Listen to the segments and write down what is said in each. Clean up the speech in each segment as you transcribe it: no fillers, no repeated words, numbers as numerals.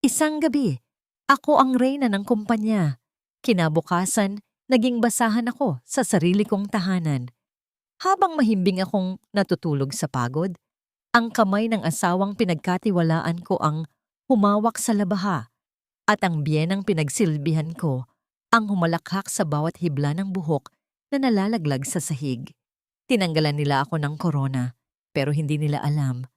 Isang gabi, ako ang reyna ng kumpanya. Kinabukasan, naging basahan ako sa sarili kong tahanan. Habang mahimbing akong natutulog sa pagod, ang kamay ng asawang pinagkatiwalaan ko ang humawak sa labaha at ang biyenang pinagsilbihan ko ang humalakhak sa bawat hibla ng buhok na nalalaglag sa sahig. Tinanggalan nila ako ng korona pero hindi nila alam.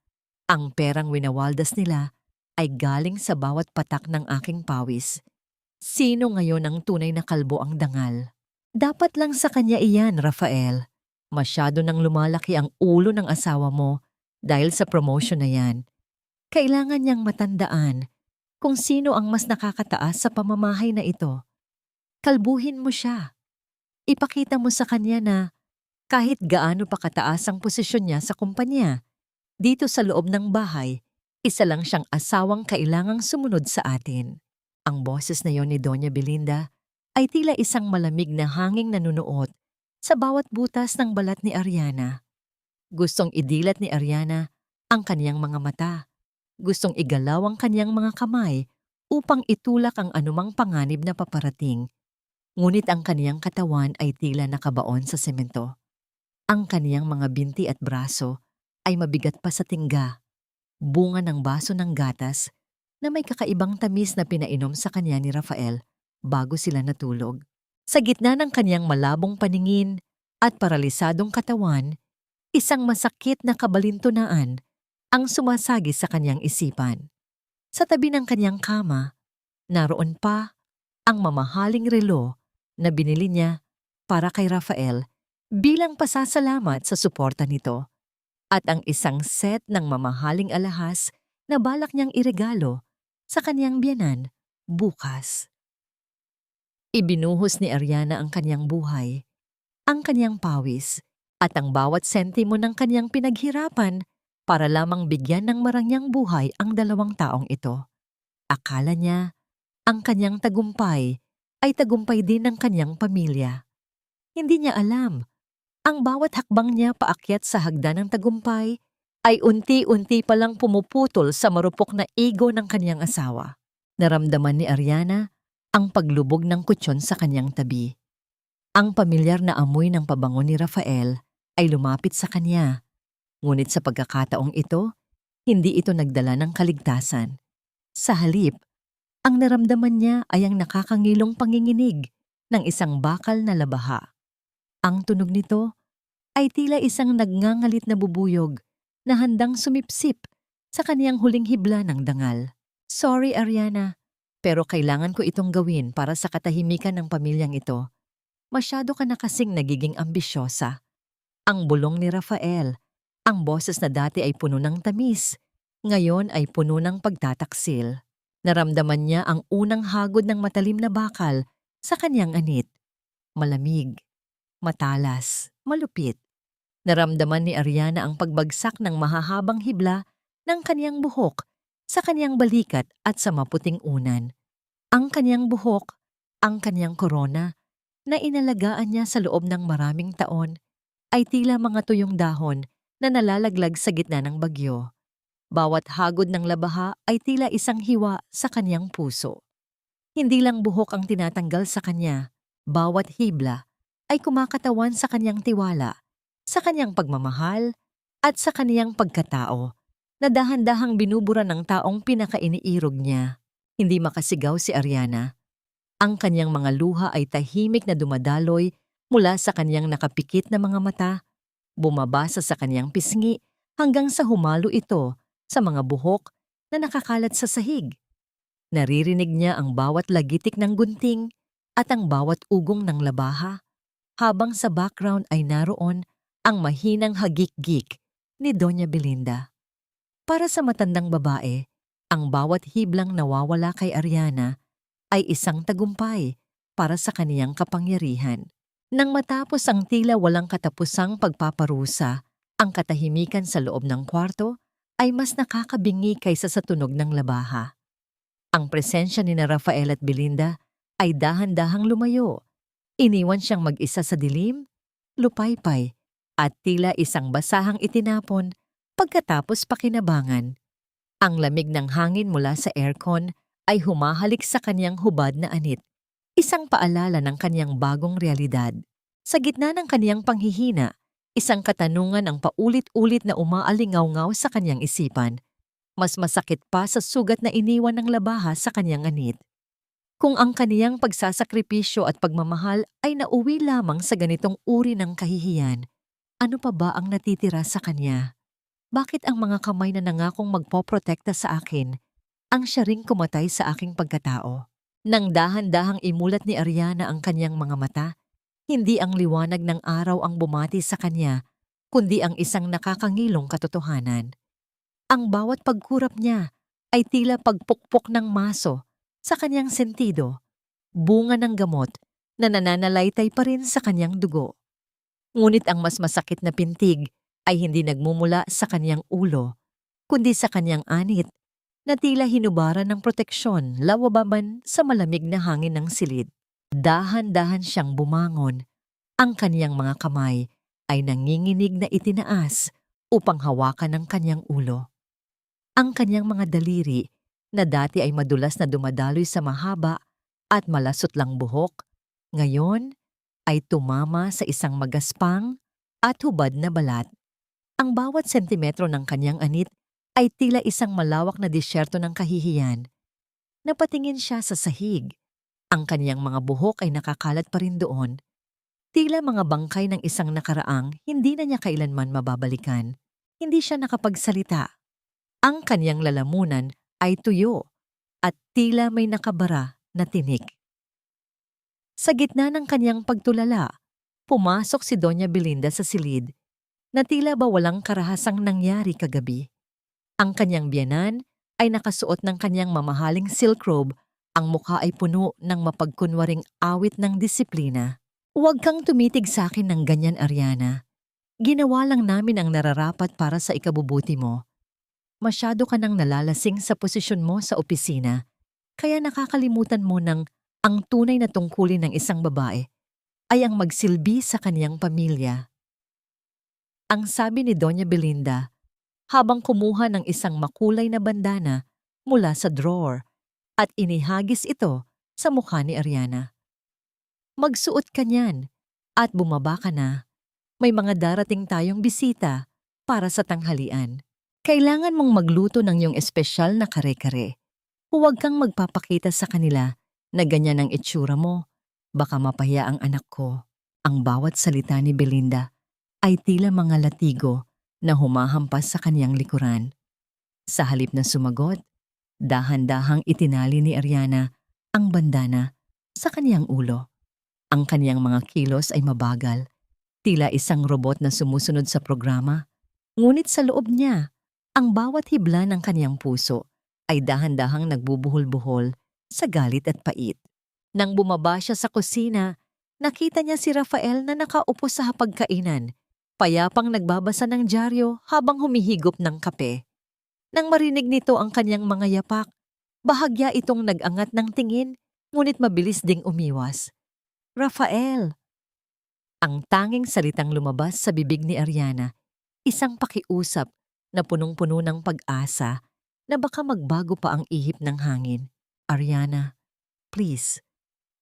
Ang perang winawaldas nila ay galing sa bawat patak ng aking pawis. Sino ngayon ang tunay na kalbo ang dangal? Dapat lang sa kanya iyan, Rafael. Masyado nang lumalaki ang ulo ng asawa mo dahil sa promotion na yan. Kailangan niyang matandaan kung sino ang mas nakakataas sa pamamahay na ito. Kalbuhin mo siya. Ipakita mo sa kanya na kahit gaano pa kataas ang posisyon niya sa kumpanya, dito sa loob ng bahay, isa lang siyang asawang kailangang sumunod sa atin. Ang boses na yon ni Doña Belinda ay tila isang malamig na hanging nanunuot sa bawat butas ng balat ni Ariana. Gustong idilat ni Ariana ang kaniyang mga mata. Gustong igalaw ang kaniyang mga kamay upang itulak ang anumang panganib na paparating. Ngunit ang kaniyang katawan ay tila nakabaon sa semento. Ang kaniyang mga binti at braso ay mabigat pa sa tingga. Bunga ng baso ng gatas na may kakaibang tamis na pinainom sa kanya ni Rafael bago sila natulog. Sa gitna ng kanyang malabong paningin at paralisadong katawan, isang masakit na kabalintunaan ang sumasagi sa kanyang isipan. Sa tabi ng kanyang kama, naroon pa ang mamahaling relo na binili niya para kay Rafael bilang pasasalamat sa suporta nito at ang isang set ng mamahaling alahas na balak niyang iregalo sa kanyang biyenan bukas. Ibinuhos ni Ariana ang kanyang buhay, ang kanyang pawis, at ang bawat sentimo ng kanyang pinaghirapan para lamang bigyan ng marangyang buhay ang dalawang taong ito. Akala niya, ang kanyang tagumpay ay tagumpay din ng kanyang pamilya. Hindi niya alam, ang bawat hakbang niya paakyat sa hagdan ng tagumpay ay unti-unti palang pumuputol sa marupok na ego ng kanyang asawa. Naramdaman ni Ariana ang paglubog ng kutsyon sa kanyang tabi. Ang pamilyar na amoy ng pabango ni Rafael ay lumapit sa kanya. Ngunit sa pagkakataong ito, hindi ito nagdala ng kaligtasan. Sa halip, ang naramdaman niya ay ang nakakangilong panginginig ng isang bakal na labaha. Ang tunog nito ay tila isang nagngangalit na bubuyog na handang sumipsip sa kaniyang huling hibla ng dangal. Sorry, Ariana, pero kailangan ko itong gawin para sa katahimikan ng pamilyang ito. Masyado ka na kasing nagiging ambisyosa. Ang bulong ni Rafael, ang boses na dati ay puno ng tamis, ngayon ay puno ng pagtataksil. Naramdaman niya ang unang hagod ng matalim na bakal sa kanyang anit. Malamig, matalas, malupit. Naramdaman ni Ariana ang pagbagsak ng mahahabang hibla ng kanyang buhok sa kanyang balikat at sa maputing unan. Ang kanyang buhok, ang kanyang korona, na inalagaan niya sa loob ng maraming taon, ay tila mga tuyong dahon na nalalaglag sa gitna ng bagyo. Bawat hagod ng labaha ay tila isang hiwa sa kanyang puso. Hindi lang buhok ang tinatanggal sa kanya, bawat hibla ay kumakatawan sa kanyang tiwala, sa kanyang pagmamahal, at sa kanyang pagkatao, na dahan-dahang binubura ng taong pinakainiirog niya. Hindi makasigaw si Ariana. Ang kanyang mga luha ay tahimik na dumadaloy mula sa kanyang nakapikit na mga mata, bumabasa sa kanyang pisngi hanggang sa humalo ito sa mga buhok na nakakalat sa sahig. Naririnig niya ang bawat lagitik ng gunting at ang bawat ugong ng labaha, habang sa background ay naroon ang mahinang hagik-gik ni Doña Belinda. Para sa matandang babae, ang bawat hiblang nawawala kay Ariana ay isang tagumpay para sa kaniyang kapangyarihan. Nang matapos ang tila walang katapusang pagpaparusa, ang katahimikan sa loob ng kwarto ay mas nakakabingi kaysa sa tunog ng labaha. Ang presensya ni Rafael at Belinda ay dahan-dahang lumayo. Iniwan siyang mag-isa sa dilim, lupaypay, at tila isang basahang itinapon pagkatapos pakinabangan. Ang lamig ng hangin mula sa aircon ay humahalik sa kanyang hubad na anit, isang paalala ng kanyang bagong realidad. Sa gitna ng kanyang panghihina, isang katanungan ang paulit-ulit na umaalingaw-ngaw sa kanyang isipan. Mas masakit pa sa sugat na iniwan ng labaha sa kanyang anit. Kung ang kaniyang pagsasakripisyo at pagmamahal ay nauwi lamang sa ganitong uri ng kahihiyan, ano pa ba ang natitira sa kanya? Bakit ang mga kamay na nangakong magpoprotekta sa akin ang siya ring kumatay sa aking pagkatao? Nang dahan-dahang imulat ni Ariana ang kanyang mga mata, hindi ang liwanag ng araw ang bumati sa kanya, kundi ang isang nakakangilong katotohanan. Ang bawat pagkurap niya ay tila pagpukpok ng maso sa kanyang sentido, bunga ng gamot na nananalaytay pa rin sa kanyang dugo. Ngunit ang mas masakit na pintig ay hindi nagmumula sa kanyang ulo, kundi sa kanyang anit na tila hinubaran ng proteksyon lawababan sa malamig na hangin ng silid. Dahan-dahan siyang bumangon. Ang kanyang mga kamay ay nanginginig na itinaas upang hawakan ang kanyang ulo. Ang kanyang mga daliri na dati ay madulas na dumadaloy sa mahaba at malasot lang buhok, ngayon ay tumama sa isang magaspang at hubad na balat. Ang bawat sentimetro ng kanyang anit ay tila isang malawak na disyerto ng kahihiyan. Napatingin siya sa sahig. Ang kanyang mga buhok ay nakakalat pa rin doon. Tila mga bangkay ng isang nakaraang hindi na niya kailanman mababalikan. Hindi siya nakapagsalita. Ang kanyang lalamunan ay tuyo at tila may nakabara na tinik. Sa gitna ng kanyang pagtulala, pumasok si Doña Belinda sa silid na tila ba walang karahasang nangyari kagabi. Ang kanyang biyenan ay nakasuot ng kanyang mamahaling silk robe, ang mukha ay puno ng mapagkunwaring awit ng disiplina. Huwag kang tumitig sa akin ng ganyan, Ariana. Ginawa lang namin ang nararapat para sa ikabubuti mo. Masyado ka nang nalalasing sa posisyon mo sa opisina, kaya nakakalimutan mo ng ang tunay na tungkulin ng isang babae ay ang magsilbi sa kaniyang pamilya. Ang sabi ni Doña Belinda habang kumuha ng isang makulay na bandana mula sa drawer at inihagis ito sa mukha ni Ariana. Magsuot ka niyan at bumaba ka na. May mga darating tayong bisita para sa tanghalian. Kailangan mong magluto ng iyong espesyal na kare-kare. Huwag kang magpapakita sa kanila na ganyan ang itsura mo. Baka mapahiya ang anak ko. Ang bawat salita ni Belinda ay tila mga latigo na humahampas sa kanyang likuran. Sa halip na sumagot, dahan-dahang itinali ni Ariana ang bandana sa kanyang ulo. Ang kanyang mga kilos ay mabagal, tila isang robot na sumusunod sa programa. Ngunit sa loob niya, ang bawat hibla ng kanyang puso ay dahan-dahang nagbubuhol-buhol sa galit at pait. Nang bumaba siya sa kusina, nakita niya si Rafael na nakaupo sa hapagkainan, payapang nagbabasa ng dyaryo habang humihigop ng kape. Nang marinig nito ang kanyang mga yapak, bahagya itong nag-angat ng tingin, ngunit mabilis ding umiwas. Rafael! Ang tanging salitang lumabas sa bibig ni Ariana, isang pakiusap na punong-puno ng pag-asa na baka magbago pa ang ihip ng hangin. Ariana, please,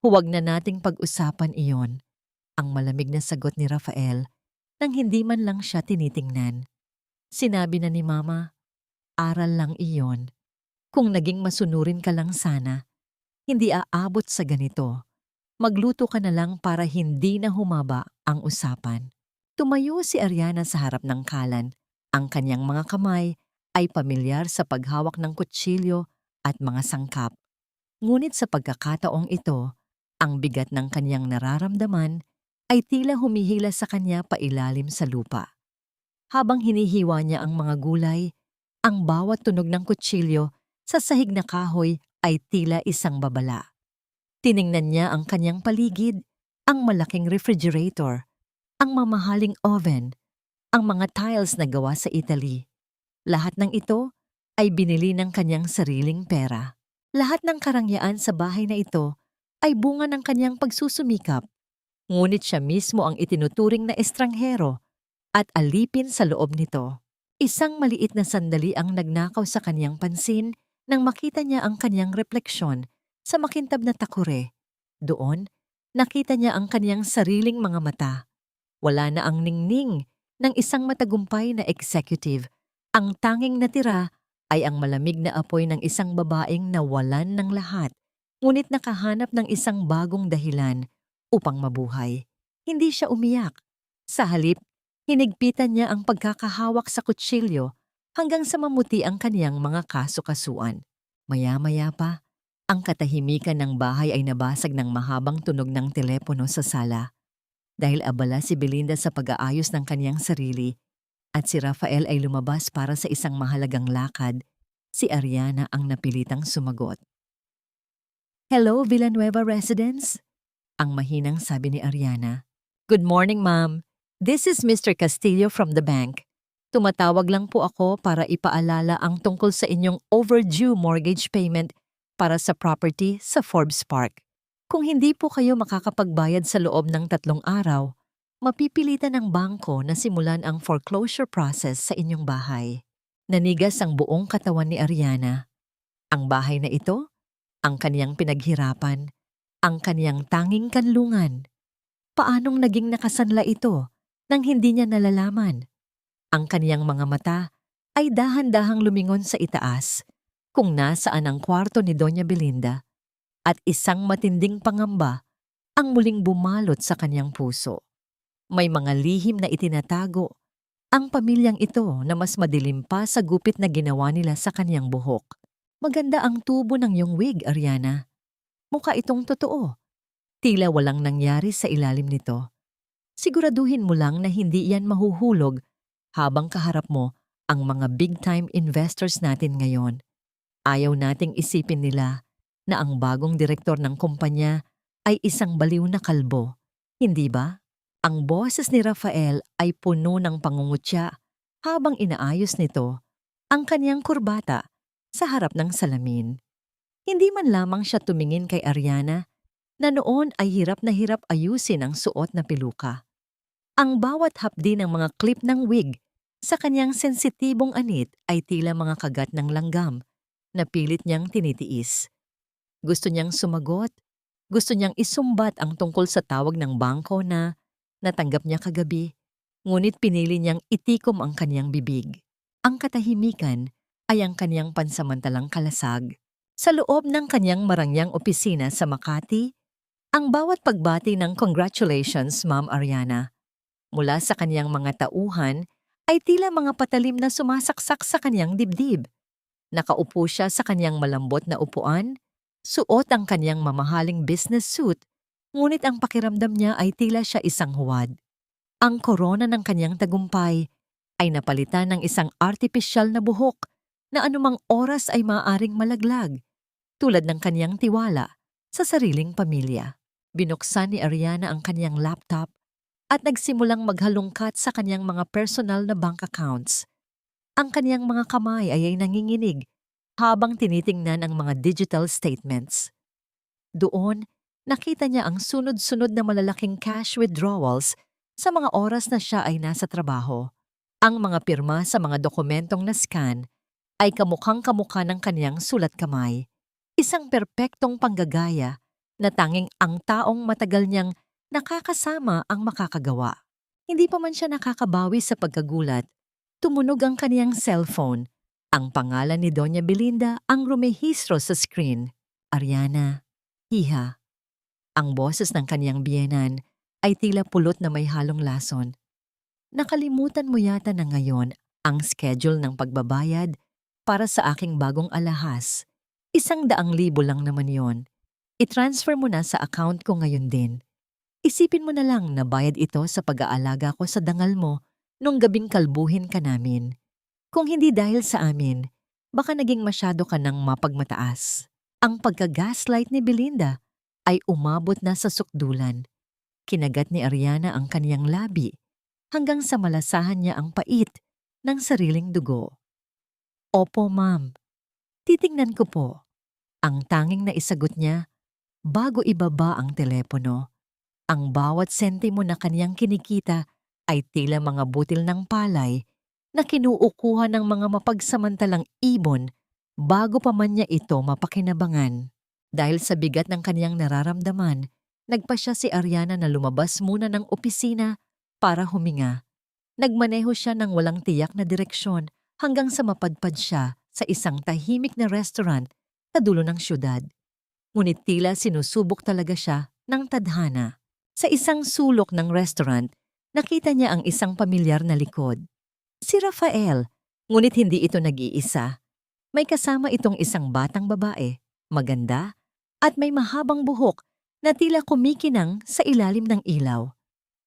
huwag na nating pag-usapan iyon. Ang malamig na sagot ni Rafael nang hindi man lang siya tinitingnan. Sinabi na ni Mama, aral lang iyon. Kung naging masunurin ka lang sana, hindi aabot sa ganito. Magluto ka na lang para hindi na humaba ang usapan. Tumayo si Ariana sa harap ng kalan. Ang kanyang mga kamay ay pamilyar sa paghawak ng kutsilyo at mga sangkap. Ngunit sa pagkakataong ito, ang bigat ng kanyang nararamdaman ay tila humihila sa kanya pailalim sa lupa. Habang hinihiwa niya ang mga gulay, ang bawat tunog ng kutsilyo sa sahig na kahoy ay tila isang babala. Tiningnan niya ang kanyang paligid, ang malaking refrigerator, ang mamahaling oven, ang mga tiles na gawa sa Italy. Lahat ng ito ay binili ng kanyang sariling pera. Lahat ng karangyaan sa bahay na ito ay bunga ng kanyang pagsusumikap. Ngunit siya mismo ang itinuturing na estranghero at alipin sa loob nito. Isang maliit na sandali ang nagnakaw sa kanyang pansin Nang makita niya ang kanyang refleksyon sa makintab na takure, doon, nakita niya ang kanyang sariling mga mata. Wala na ang ningning ng isang matagumpay na executive. Ang tanging natira ay ang malamig na apoy ng isang babaeng nawalan ng lahat, ngunit nakahanap ng isang bagong dahilan upang mabuhay. Hindi siya umiyak. Sa halip, hinigpitan niya ang pagkakahawak sa kutsilyo hanggang sa mamuti ang kaniyang mga kasukasuan. Maya-maya pa, ang katahimikan ng bahay ay nabasag ng mahabang tunog ng telepono sa sala. Dahil abala si Belinda sa pag-aayos ng kaniyang sarili at si Rafael ay lumabas para sa isang mahalagang lakad, si Ariana ang napilitang sumagot. "Hello, Villanueva residents?" Ang mahinang sabi ni Ariana. "Good morning, ma'am. This is Mr. Castillo from the bank. Tumatawag lang po ako para ipaalala ang tungkol sa inyong overdue mortgage payment para sa property sa Forbes Park. Kung hindi po kayo makakapagbayad sa loob ng 3 araw, mapipilitan ng bangko na simulan ang foreclosure process sa inyong bahay." Nanigas ang buong katawan ni Ariana. Ang bahay na ito, ang kaniyang pinaghirapan, ang kaniyang tanging kanlungan. Paanong naging nakasanla ito nang hindi niya nalalaman? Ang kaniyang mga mata ay dahan-dahang lumingon sa itaas kung nasaan ang kwarto ni Doña Belinda. At isang matinding pangamba ang muling bumalot sa kanyang puso. May mga lihim na itinatago ang pamilyang ito na mas madilim pa sa gupit na ginawa nila sa kanyang buhok. "Maganda ang tubo ng iyong wig, Ariana. Mukha itong totoo. Tila walang nangyari sa ilalim nito. Siguraduhin mo lang na hindi yan mahuhulog habang kaharap mo ang mga big-time investors natin ngayon. Ayaw nating isipin nila na ang bagong direktor ng kumpanya ay isang baliw na kalbo, hindi ba?" Ang boses ni Rafael ay puno ng pangungutya habang inaayos nito ang kaniyang kurbata sa harap ng salamin. Hindi man lamang siya tumingin kay Ariana na noon ay hirap na hirap ayusin ang suot na peluka. Ang bawat hapdi ng mga clip ng wig sa kaniyang sensitibong anit ay tila mga kagat ng langgam na pilit niyang tinitiis. Gusto niyang sumagot, gusto niyang isumbat ang tungkol sa tawag ng bangko na natanggap niya kagabi, ngunit pinili niyang itikom ang kaniyang bibig. Ang katahimikan ay ang kaniyang pansamantalang kalasag. Sa loob ng kaniyang marangyang opisina sa Makati, ang bawat pagbati ng "Congratulations, Ma'am Ariana" mula sa kaniyang mga tauhan ay tila mga patalim na sumasaksak sa kaniyang dibdib. Nakaupo siya sa kaniyang malambot na upuan, suot ang kaniyang mamahaling business suit, ngunit ang pakiramdam niya ay tila siya isang huwad. Ang korona ng kaniyang tagumpay ay napalitan ng isang artipisyal na buhok na anumang oras ay maaaring malaglag, tulad ng kaniyang tiwala sa sariling pamilya. Binuksan ni Ariana ang kaniyang laptop at nagsimulang maghalungkat sa kaniyang mga personal na bank accounts. Ang kaniyang mga kamay ay nanginginig habang tinitingnan ang mga digital statements. Doon, nakita niya ang sunod-sunod na malalaking cash withdrawals sa mga oras na siya ay nasa trabaho. Ang mga pirma sa mga dokumentong na-scan ay kamukhang-kamukha ng kaniyang sulat kamay. Isang perpektong panggagaya na tanging ang taong matagal niyang nakakasama ang makakagawa. Hindi pa man siya nakakabawi sa pagkagulat, tumunog ang kaniyang cellphone. Ang pangalan ni Doña Belinda ang rumehistro sa screen. Ariana, hiha. Ang boses ng kaniyang biyenan ay tila pulot na may halong lason. "Nakalimutan mo yata na ngayon ang schedule ng pagbabayad para sa aking bagong alahas. 100,000 lang naman yon. I-transfer mo na sa account ko ngayon din. Isipin mo na lang na bayad ito sa pag-aalaga ko sa dangal mo nung gabing kalbuhin ka namin. Kung hindi dahil sa amin, baka naging masyado ka ng mapagmataas." Ang pagka-gaslight ni Belinda ay umabot na sa sukdulan. Kinagat ni Ariana ang kaniyang labi hanggang sa malasahan niya ang pait ng sariling dugo. "Opo, ma'am. Titingnan ko po." Ang tanging naisagot niya bago ibaba ang telepono. Ang bawat sentimo na kaniyang kinikita ay tila mga butil ng palay na kinuukuha ng mga mapagsamantalang ibon Bago pa man niya ito mapakinabangan, dahil sa bigat ng kaniyang nararamdaman, nagpa siya si Ariana na lumabas muna ng opisina para huminga. Nagmaneho siya ng walang tiyak na direksyon hanggang sa mapadpad siya sa isang tahimik na restaurant sa dulo ng syudad. Ngunit tila sinusubok talaga siya ng tadhana. Sa isang sulok ng restaurant, nakita niya ang isang pamilyar na likod. Si Rafael, ngunit hindi ito nag-iisa. May kasama itong isang batang babae, maganda, at may mahabang buhok na tila kumikinang sa ilalim ng ilaw.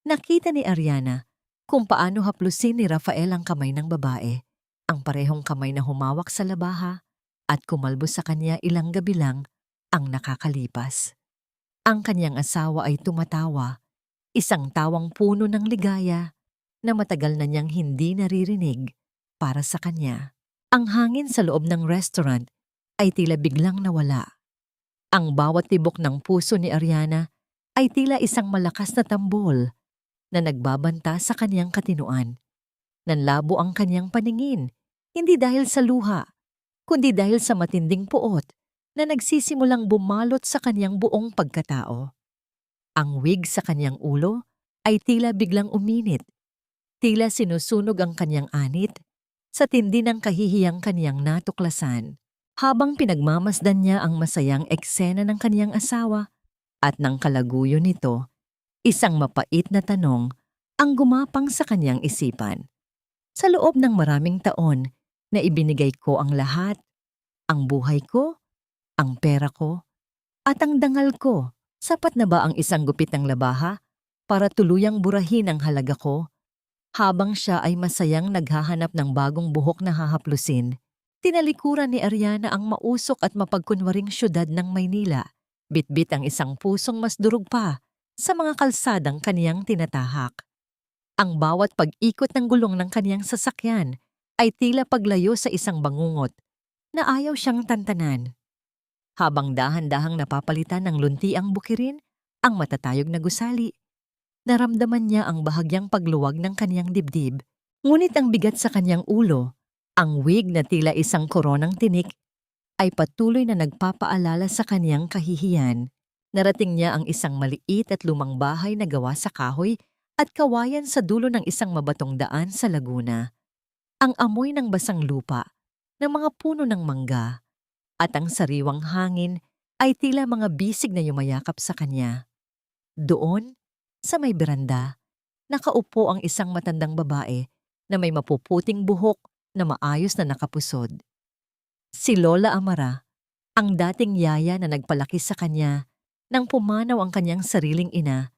Nakita ni Ariana kung paano haplusin ni Rafael ang kamay ng babae, ang parehong kamay na humawak sa labaha at kumalbo sa kanya ilang gabi lang ang nakakalipas. Ang kanyang asawa ay tumatawa, isang tawang puno ng ligaya na matagal na niyang hindi naririnig para sa kanya. Ang hangin sa loob ng restaurant ay tila biglang nawala. Ang bawat tibok ng puso ni Ariana ay tila isang malakas na tambol na nagbabanta sa kanyang katinuan. Nanlabo ang kanyang paningin, hindi dahil sa luha, kundi dahil sa matinding puot na nagsisimulang bumalot sa kanyang buong pagkatao. Ang wig sa kanyang ulo ay tila biglang uminit, tila sinusunog ang kanyang anit sa tindi ng kahihiyang kaniyang natuklasan. Habang pinagmamasdan niya ang masayang eksena ng kaniyang asawa at ng kalaguyo nito, isang mapait na tanong ang gumapang sa kaniyang isipan. Sa loob ng maraming taon na ibinigay ko ang lahat, ang buhay ko, ang pera ko, at ang dangal ko, sapat na ba ang isang gupit ng labaha para tuluyang burahin ang halaga ko? Habang siya ay masayang naghahanap ng bagong buhok na hahaplusin, tinalikuran ni Ariana ang mausok at mapagkunwaring syudad ng Maynila. Bitbit ang isang pusong mas durog pa sa mga kalsadang kaniyang tinatahak. Ang bawat pag-ikot ng gulong ng kaniyang sasakyan ay tila paglayo sa isang bangungot na ayaw siyang tantanan. Habang dahan-dahang napapalitan ng lunti ang bukirin, ang matatayog na gusali, naramdaman niya ang bahagyang pagluwag ng kaniyang dibdib. Ngunit ang bigat sa kaniyang ulo, ang wig na tila isang koronang tinik, ay patuloy na nagpapaalala sa kaniyang kahihiyan. Narating niya ang isang maliit at lumang bahay na gawa sa kahoy at kawayan sa dulo ng isang mabatong daan sa Laguna. Ang amoy ng basang lupa, ng mga puno ng mangga, at ang sariwang hangin ay tila mga bisig na yumayakap sa kanya. Doon, sa may beranda, nakaupo ang isang matandang babae na may mapuputing buhok na maayos na nakapusod. Si Lola Amara, ang dating yaya na nagpalaki sa kanya nang pumanaw ang kanyang sariling ina,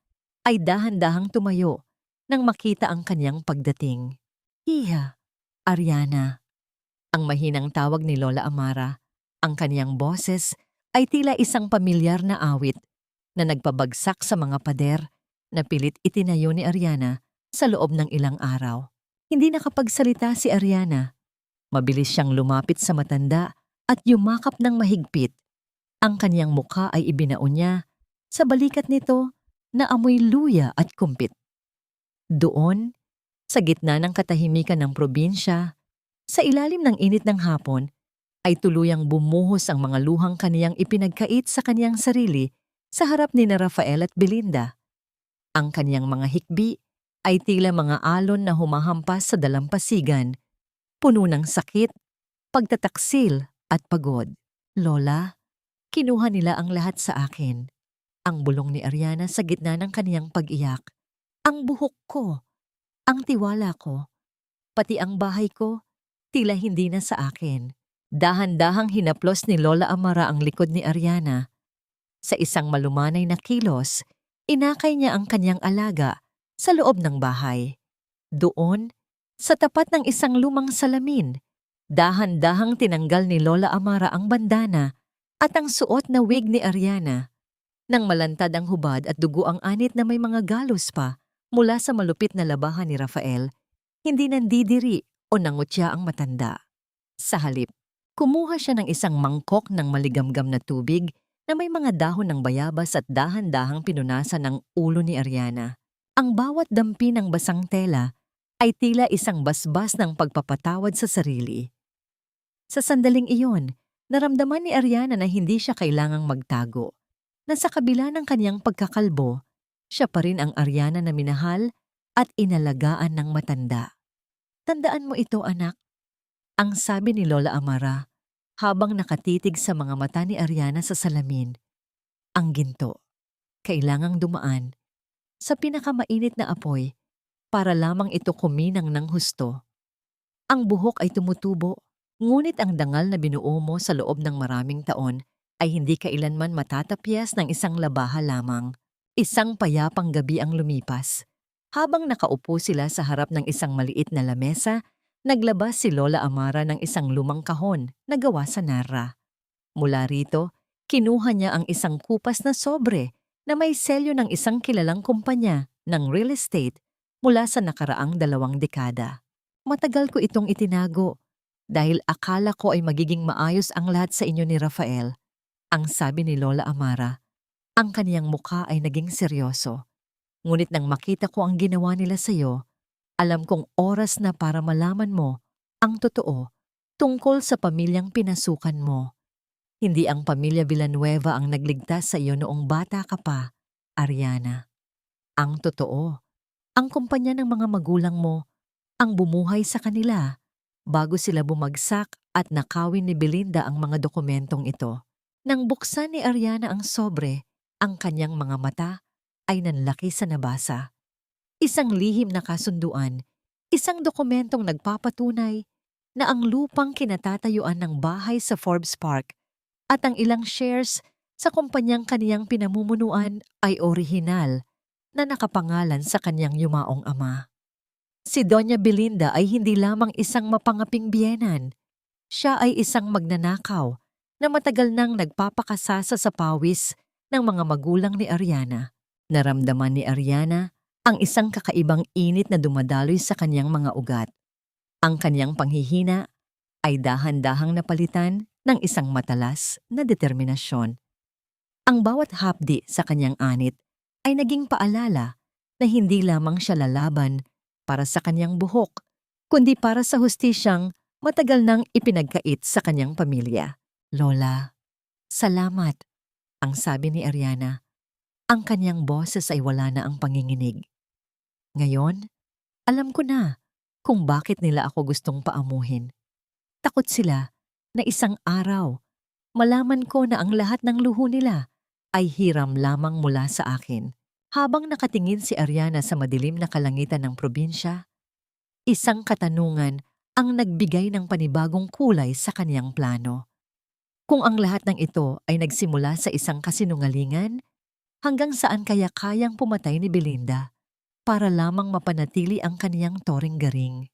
ay dahan-dahang tumayo nang makita ang kanyang pagdating. Hiya, Ariana. Ang mahinang tawag ni Lola Amara, ang kaniyang boses ay tila isang pamilyar na awit na nagpabagsak sa mga pader na pilit itinayo ni Ariana sa loob ng ilang araw. Hindi nakapagsalita si Ariana. Mabilis siyang lumapit sa matanda at yumakap ng mahigpit. Ang kaniyang mukha ay ibinaon niya sa balikat nito na amoy luya at kumpit. Doon, sa gitna ng katahimikan ng probinsya, sa ilalim ng init ng hapon, ay tuluyang bumuhos ang mga luhang kaniyang ipinagkait sa kaniyang sarili sa harap ni Rafael at Belinda. Ang kaniyang mga hikbi ay tila mga alon na humahampas sa dalampasigan, puno ng sakit, pagtataksil at pagod. Lola, kinuha nila ang lahat sa akin. Ang bulong ni Ariana sa gitna ng kaniyang pag-iyak. Ang buhok ko, ang tiwala ko, pati ang bahay ko, tila hindi na sa akin. Dahan-dahang hinaplos ni Lola Amara ang likod ni Ariana. Sa isang malumanay na kilos, inakay niya ang kanyang alaga sa loob ng bahay. Doon, sa tapat ng isang lumang salamin, dahan-dahang tinanggal ni Lola Amara ang bandana at ang suot na wig ni Ariana. Nang malantad ang hubad at dugo ang anit na may mga galos pa mula sa malupit na labahan ni Rafael, hindi nandidiri o nangutya ang matanda. Sa halip, kumuha siya ng isang mangkok ng maligamgam na tubig na may mga dahon ng bayabas at dahan-dahang pinunasan ng ulo ni Ariana. Ang bawat dampi ng basang tela ay tila isang basbas ng pagpapatawad sa sarili. Sa sandaling iyon, Naramdaman ni Ariana na hindi siya kailangang magtago, na sa kabila ng kanyang pagkakalbo, siya pa rin ang Ariana na minahal at inalagaan ng matanda. Tandaan mo ito, anak, ang sabi ni Lola Amara habang nakatitig sa mga mata ni Ariana sa salamin. Ang ginto, kailangang dumaan sa pinakamainit na apoy para lamang ito kuminang ng husto. Ang buhok ay tumutubo, ngunit ang dangal na binuo mo sa loob ng maraming taon ay hindi kailanman matatapyas ng isang labaha lamang. Isang payapang gabi ang lumipas. Habang nakaupo sila sa harap ng isang maliit na lamesa, naglabas si Lola Amara ng isang lumang kahon na gawa sa narra. Mula rito, kinuha niya ang isang kupas na sobre na may selyo ng isang kilalang kumpanya ng real estate mula sa nakaraang 2 dekada. Matagal ko itong itinago dahil akala ko ay magiging maayos ang lahat sa inyo ni Rafael, ang sabi ni Lola Amara. Ang kaniyang mukha ay naging seryoso. Ngunit nang makita ko ang ginawa nila sa iyo, alam kong oras na para malaman mo ang totoo tungkol sa pamilyang pinasukan mo. Hindi ang pamilya Villanueva ang nagligtas sa iyo noong bata ka pa, Ariana. Ang totoo, ang kumpanya ng mga magulang mo ang bumuhay sa kanila bago sila bumagsak at nakawin ni Belinda ang mga dokumentong ito. Nang buksan ni Ariana ang sobre, ang kanyang mga mata ay nanlaki sa nabasa. Isang lihim na kasunduan, isang dokumentong nagpapatunay na ang lupang kinatatayuan ng bahay sa Forbes Park at ang ilang shares sa kumpanyang kaniyang pinamumunuan ay orihinal na nakapangalan sa kanyang yumaong ama. Si Doña Belinda ay hindi lamang isang mapangaping biyenan. Siya ay isang magnanakaw na matagal nang nagpapakasasa sa pawis ng mga magulang ni Ariana. Naramdaman ni Ariana ang isang kakaibang init na dumadaloy sa kanyang mga ugat. Ang kanyang panghihina ay dahan-dahang napalitan ng isang matalas na determinasyon. Ang bawat hapdi sa kanyang anit ay naging paalala na hindi lamang siya lalaban para sa kanyang buhok, kundi para sa hustisyang matagal nang ipinagkait sa kanyang pamilya. Lola, salamat, ang sabi ni Ariana. Ang kanyang boses ay wala na ang panginginig. Ngayon, alam ko na kung bakit nila ako gustong paamuhin. Takot sila na isang araw, malaman ko na ang lahat ng luho nila ay hiram lamang mula sa akin. Habang nakatingin si Ariana sa madilim na kalangitan ng probinsya, isang katanungan ang nagbigay ng panibagong kulay sa kaniyang plano. Kung ang lahat ng ito ay nagsimula sa isang kasinungalingan, hanggang saan kaya kayang pumatay ni Belinda para lamang mapanatili ang kaniyang toring garing?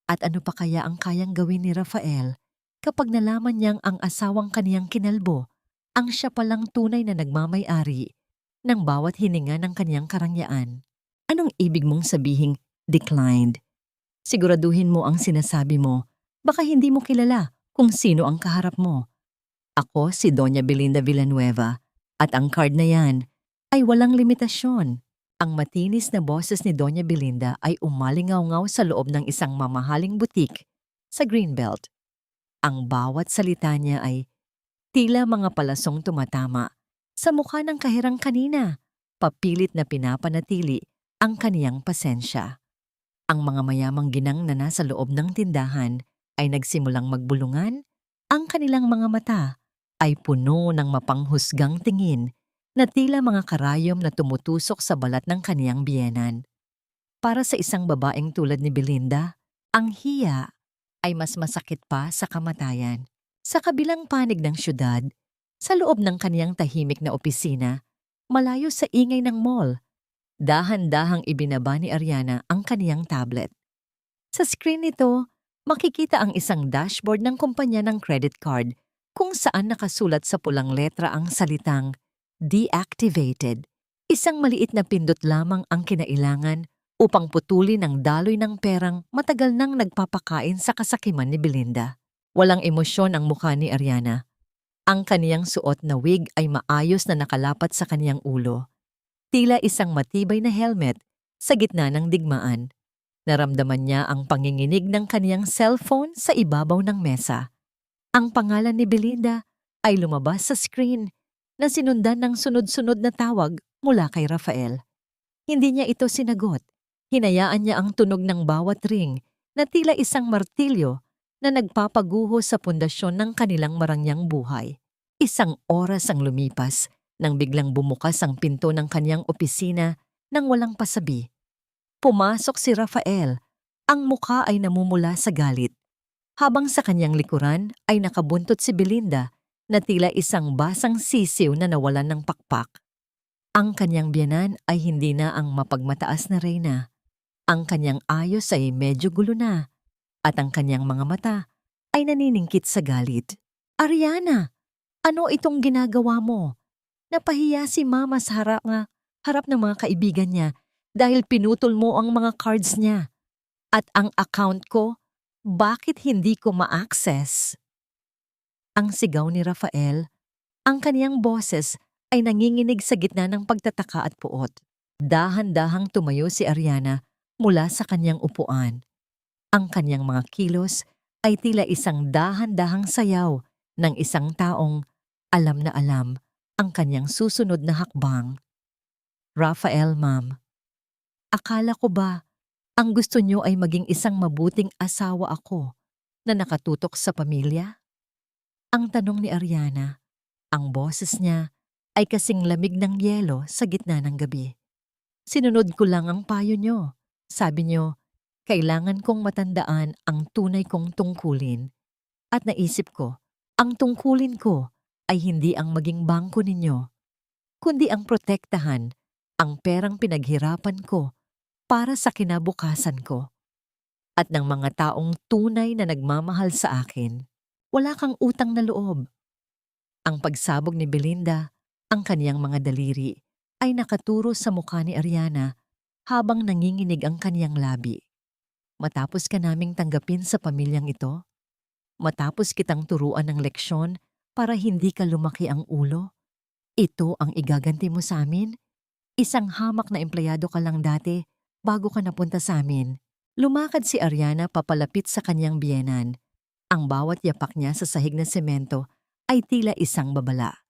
At ano pa kaya ang kayang gawin ni Rafael kapag nalaman niyang ang asawang kaniyang kinalbo ang siya palang tunay na nagmamay-ari ng bawat hininga ng kaniyang karangyaan? Anong ibig mong sabihing declined? Siguraduhin mo ang sinasabi mo. Baka hindi mo kilala kung sino ang kaharap mo. Ako si Doña Belinda Villanueva at ang card na yan ay walang limitasyon. Ang matinis na boses ni Doña Belinda ay umalingaw-ngaw sa loob ng isang mamahaling butik sa Greenbelt. Ang bawat salita niya ay tila mga palasong tumatama sa mukha ng kahirang kanina, papilit na pinapanatili ang kaniyang pasensya. Ang mga mayamang ginang na nasa loob ng tindahan ay nagsimulang magbulungan, ang kanilang mga mata ay puno ng mapanghusgang tingin na tila mga karayom na tumutusok sa balat ng kaniyang biyenan. Para sa isang babaeng tulad ni Belinda, ang hiya ay mas masakit pa sa kamatayan. Sa kabilang panig ng syudad, sa loob ng kaniyang tahimik na opisina, malayo sa ingay ng mall, dahan-dahang ibinaba ni Ariana ang kaniyang tablet. Sa screen nito, makikita ang isang dashboard ng kumpanya ng credit card kung saan nakasulat sa pulang letra ang salitang deactivated. Isang maliit na pindot lamang ang kinailangan upang putulin ang daloy ng perang matagal nang nagpapakain sa kasakiman ni Belinda. Walang emosyon ang mukha ni Ariana. Ang kaniyang suot na wig ay maayos na nakalapat sa kaniyang ulo. Tila isang matibay na helmet sa gitna ng digmaan. Naramdaman niya ang panginginig ng kaniyang cellphone sa ibabaw ng mesa. Ang pangalan ni Belinda ay lumabas sa screen na sinundan ng sunod-sunod na tawag mula kay Rafael. Hindi niya ito sinagot. Hinayaan niya ang tunog ng bawat ring na tila isang martilyo na nagpapaguho sa pundasyon ng kanilang marangyang buhay. Isang oras ang lumipas nang biglang bumukas ang pinto ng kanyang opisina nang walang pasabi. Pumasok si Rafael. Ang mukha ay namumula sa galit. Habang sa kanyang likuran ay nakabuntot si Belinda na tila isang basang sisiw na nawalan ng pakpak. Ang kanyang biyanan ay hindi na ang mapagmataas na reyna. Ang kanyang ayos ay medyo gulo na at ang kanyang mga mata ay naniningkit sa galit. Ariana, ano itong ginagawa mo? Napahiya si Mama sa harap ng mga kaibigan niya dahil pinutol mo ang mga cards niya. At ang account ko, bakit hindi ko ma-access? Ang sigaw ni Rafael, ang kaniyang boses ay nanginginig sa gitna ng pagtataka at puot. Dahan-dahang tumayo si Ariana mula sa kanyang upuan. Ang kanyang mga kilos ay tila isang dahan-dahang sayaw ng isang taong alam na alam ang kanyang susunod na hakbang. Rafael, ma'am, akala ko ba ang gusto niyo ay maging isang mabuting asawa ako na nakatutok sa pamilya? Ang tanong ni Ariana, ang boses niya ay kasing lamig ng yelo sa gitna ng gabi. Sinunod ko lang ang payo niyo. Sabi niyo, kailangan kong matandaan ang tunay kong tungkulin. At naisip ko, ang tungkulin ko ay hindi ang maging bangko ninyo, kundi ang protektahan ang perang pinaghirapan ko para sa kinabukasan ko. At ng mga taong tunay na nagmamahal sa akin, wala kang utang na loob. Ang pagsabog ni Belinda, ang kaniyang mga daliri, ay nakaturo sa mukha ni Ariana habang nanginginig ang kaniyang labi. Matapos ka naming tanggapin sa pamilyang ito, matapos kitang turuan ng leksyon para hindi ka lumaki ang ulo, ito ang igaganti mo sa amin? Isang hamak na empleyado ka lang dati bago ka napunta sa amin. Lumakad si Ariana papalapit sa kanyang biyenan. Ang bawat yapak niya sa sahig na semento ay tila isang babala.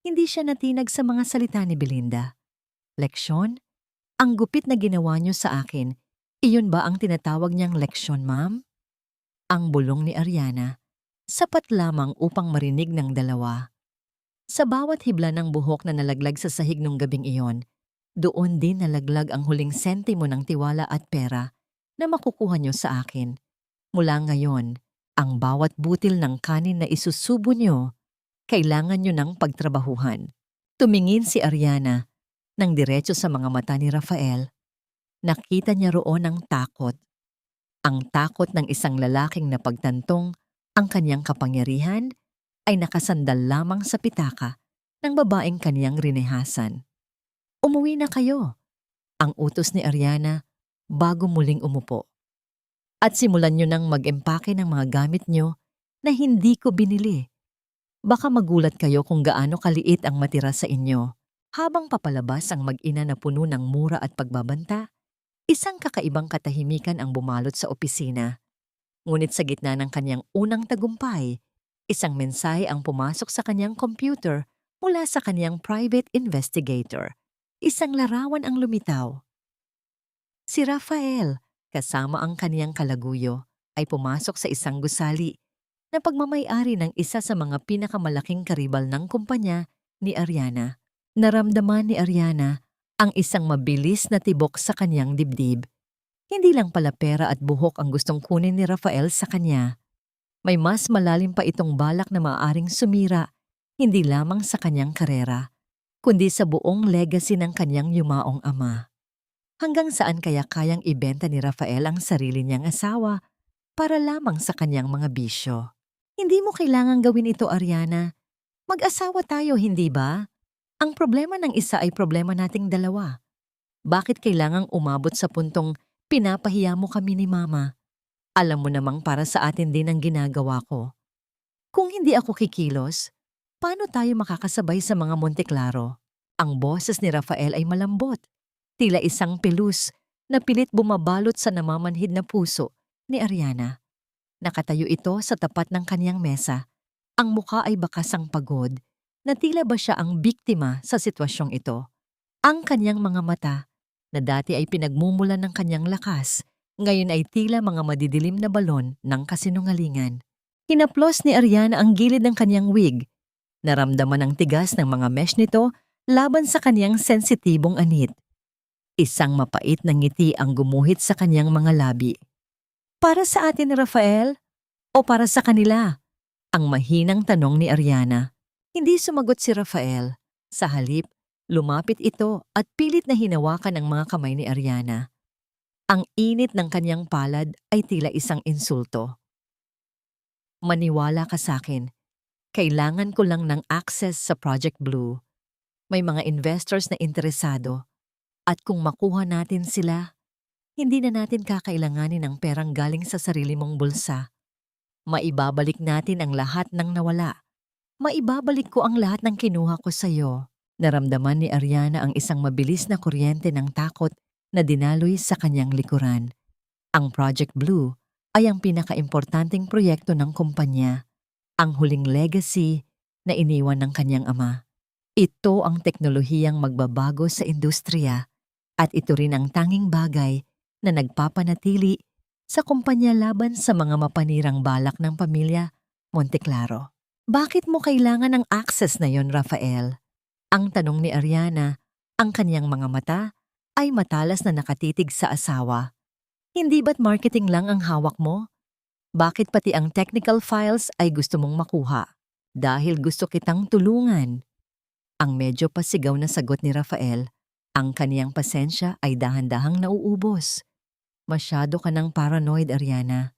Hindi siya natinag sa mga salita ni Belinda. Leksyon? Ang gupit na ginawa niyo sa akin, iyon ba ang tinatawag niyang leksyon, ma'am? Ang bulong ni Ariana, sapat lamang upang marinig ng dalawa. Sa bawat hibla ng buhok na nalaglag sa sahig nung gabing iyon, doon din nalaglag ang huling sentimo ng tiwala at pera na makukuha niyo sa akin. Mula ngayon, ang bawat butil ng kanin na isusubo niyo, kailangan niyo ng pagtrabahuhan. Tumingin si Ariana nang diretso sa mga mata ni Rafael. Nakita niya roon ang takot. Ang takot ng isang lalaking napagtantong ang kanyang kapangyarihan ay nakasandal lamang sa pitaka ng babaeng kaniyang rinehasan. Umuwi na kayo, ang utos ni Ariana bago muling umupo. At simulan niyo nang mag-empake ng mga gamit niyo na hindi ko binili. Baka magulat kayo kung gaano kaliit ang matira sa inyo. Habang papalabas ang mag-ina na puno ng mura at pagbabanta, isang kakaibang katahimikan ang bumalot sa opisina. Ngunit sa gitna ng kanyang unang tagumpay, isang mensahe ang pumasok sa kanyang computer mula sa kanyang private investigator. Isang larawan ang lumitaw. Si Rafael, kasama ang kaniyang kalaguyo, ay pumasok sa isang gusali na pagmamay-ari ng isa sa mga pinakamalaking karibal ng kumpanya ni Ariana. Naramdaman ni Ariana ang isang mabilis na tibok sa kanyang dibdib. Hindi lang pala pera at buhok ang gustong kunin ni Rafael sa kanya. May mas malalim pa itong balak na maaaring sumira, hindi lamang sa kanyang karera, kundi sa buong legacy ng kanyang yumaong ama. Hanggang saan kaya kayang ibenta ni Rafael ang sarili niyang asawa para lamang sa kanyang mga bisyo? Hindi mo kailangang gawin ito, Ariana. Mag-asawa tayo, hindi ba? Ang problema ng isa ay problema nating dalawa. Bakit kailangang umabot sa puntong pinapahiya mo kami ni Mama? Alam mo namang para sa atin din ang ginagawa ko. Kung hindi ako kikilos, paano tayo makakasabay sa mga Monteklaro? Ang boses ni Rafael ay malambot, tila isang pelus na pilit bumabalot sa namamanhid na puso ni Ariana. Nakatayo ito sa tapat ng kaniyang mesa Ang mukha ay bakasang pagod, na tila ba siya ang biktima sa sitwasyong ito. Ang kanyang mga mata, na dati ay pinagmumulan ng kanyang lakas, ngayon ay tila mga madidilim na balon ng kasinungalingan. Hinaplos ni Ariana ang gilid ng kanyang wig. Naramdaman ang tigas ng mga mesh nito laban sa kanyang sensitibong anit. Isang mapait na ngiti ang gumuhit sa kanyang mga labi. Para sa atin ni Rafael? O para sa kanila? Ang mahinang tanong ni Ariana. Hindi sumagot si Rafael. Sa halip, lumapit ito at pilit na hinawakan ang mga kamay ni Ariana. Ang init ng kanyang palad ay tila isang insulto. Maniwala ka sa akin. Kailangan ko lang ng access sa Project Blue. May mga investors na interesado. At kung makuha natin sila, hindi na natin kakailanganin ng perang galing sa sarili mong bulsa. Maibabalik natin ang lahat ng nawala. Maibabalik ko ang lahat ng kinuha ko sa iyo. Naramdaman ni Ariana ang isang mabilis na kuryente ng takot na dinaloy sa kanyang likuran. Ang Project Blue ay ang pinakaimportanteng proyekto ng kumpanya, ang huling legacy na iniwan ng kanyang ama. Ito ang teknolohiyang magbabago sa industriya at ito rin ang tanging bagay na nagpapanatili sa kumpanya laban sa mga mapanirang balak ng pamilya Monteclaro. Bakit mo kailangan ng access na yon, Rafael? Ang tanong ni Ariana, ang kanyang mga mata ay matalas na nakatitig sa asawa. Hindi ba't marketing lang ang hawak mo? Bakit pati ang technical files ay gusto mong makuha? Dahil gusto kitang tulungan. Ang medyo pasigaw na sagot ni Rafael, ang kaniyang pasensya ay dahan-dahang nauubos. Masyado ka ng paranoid, Ariana.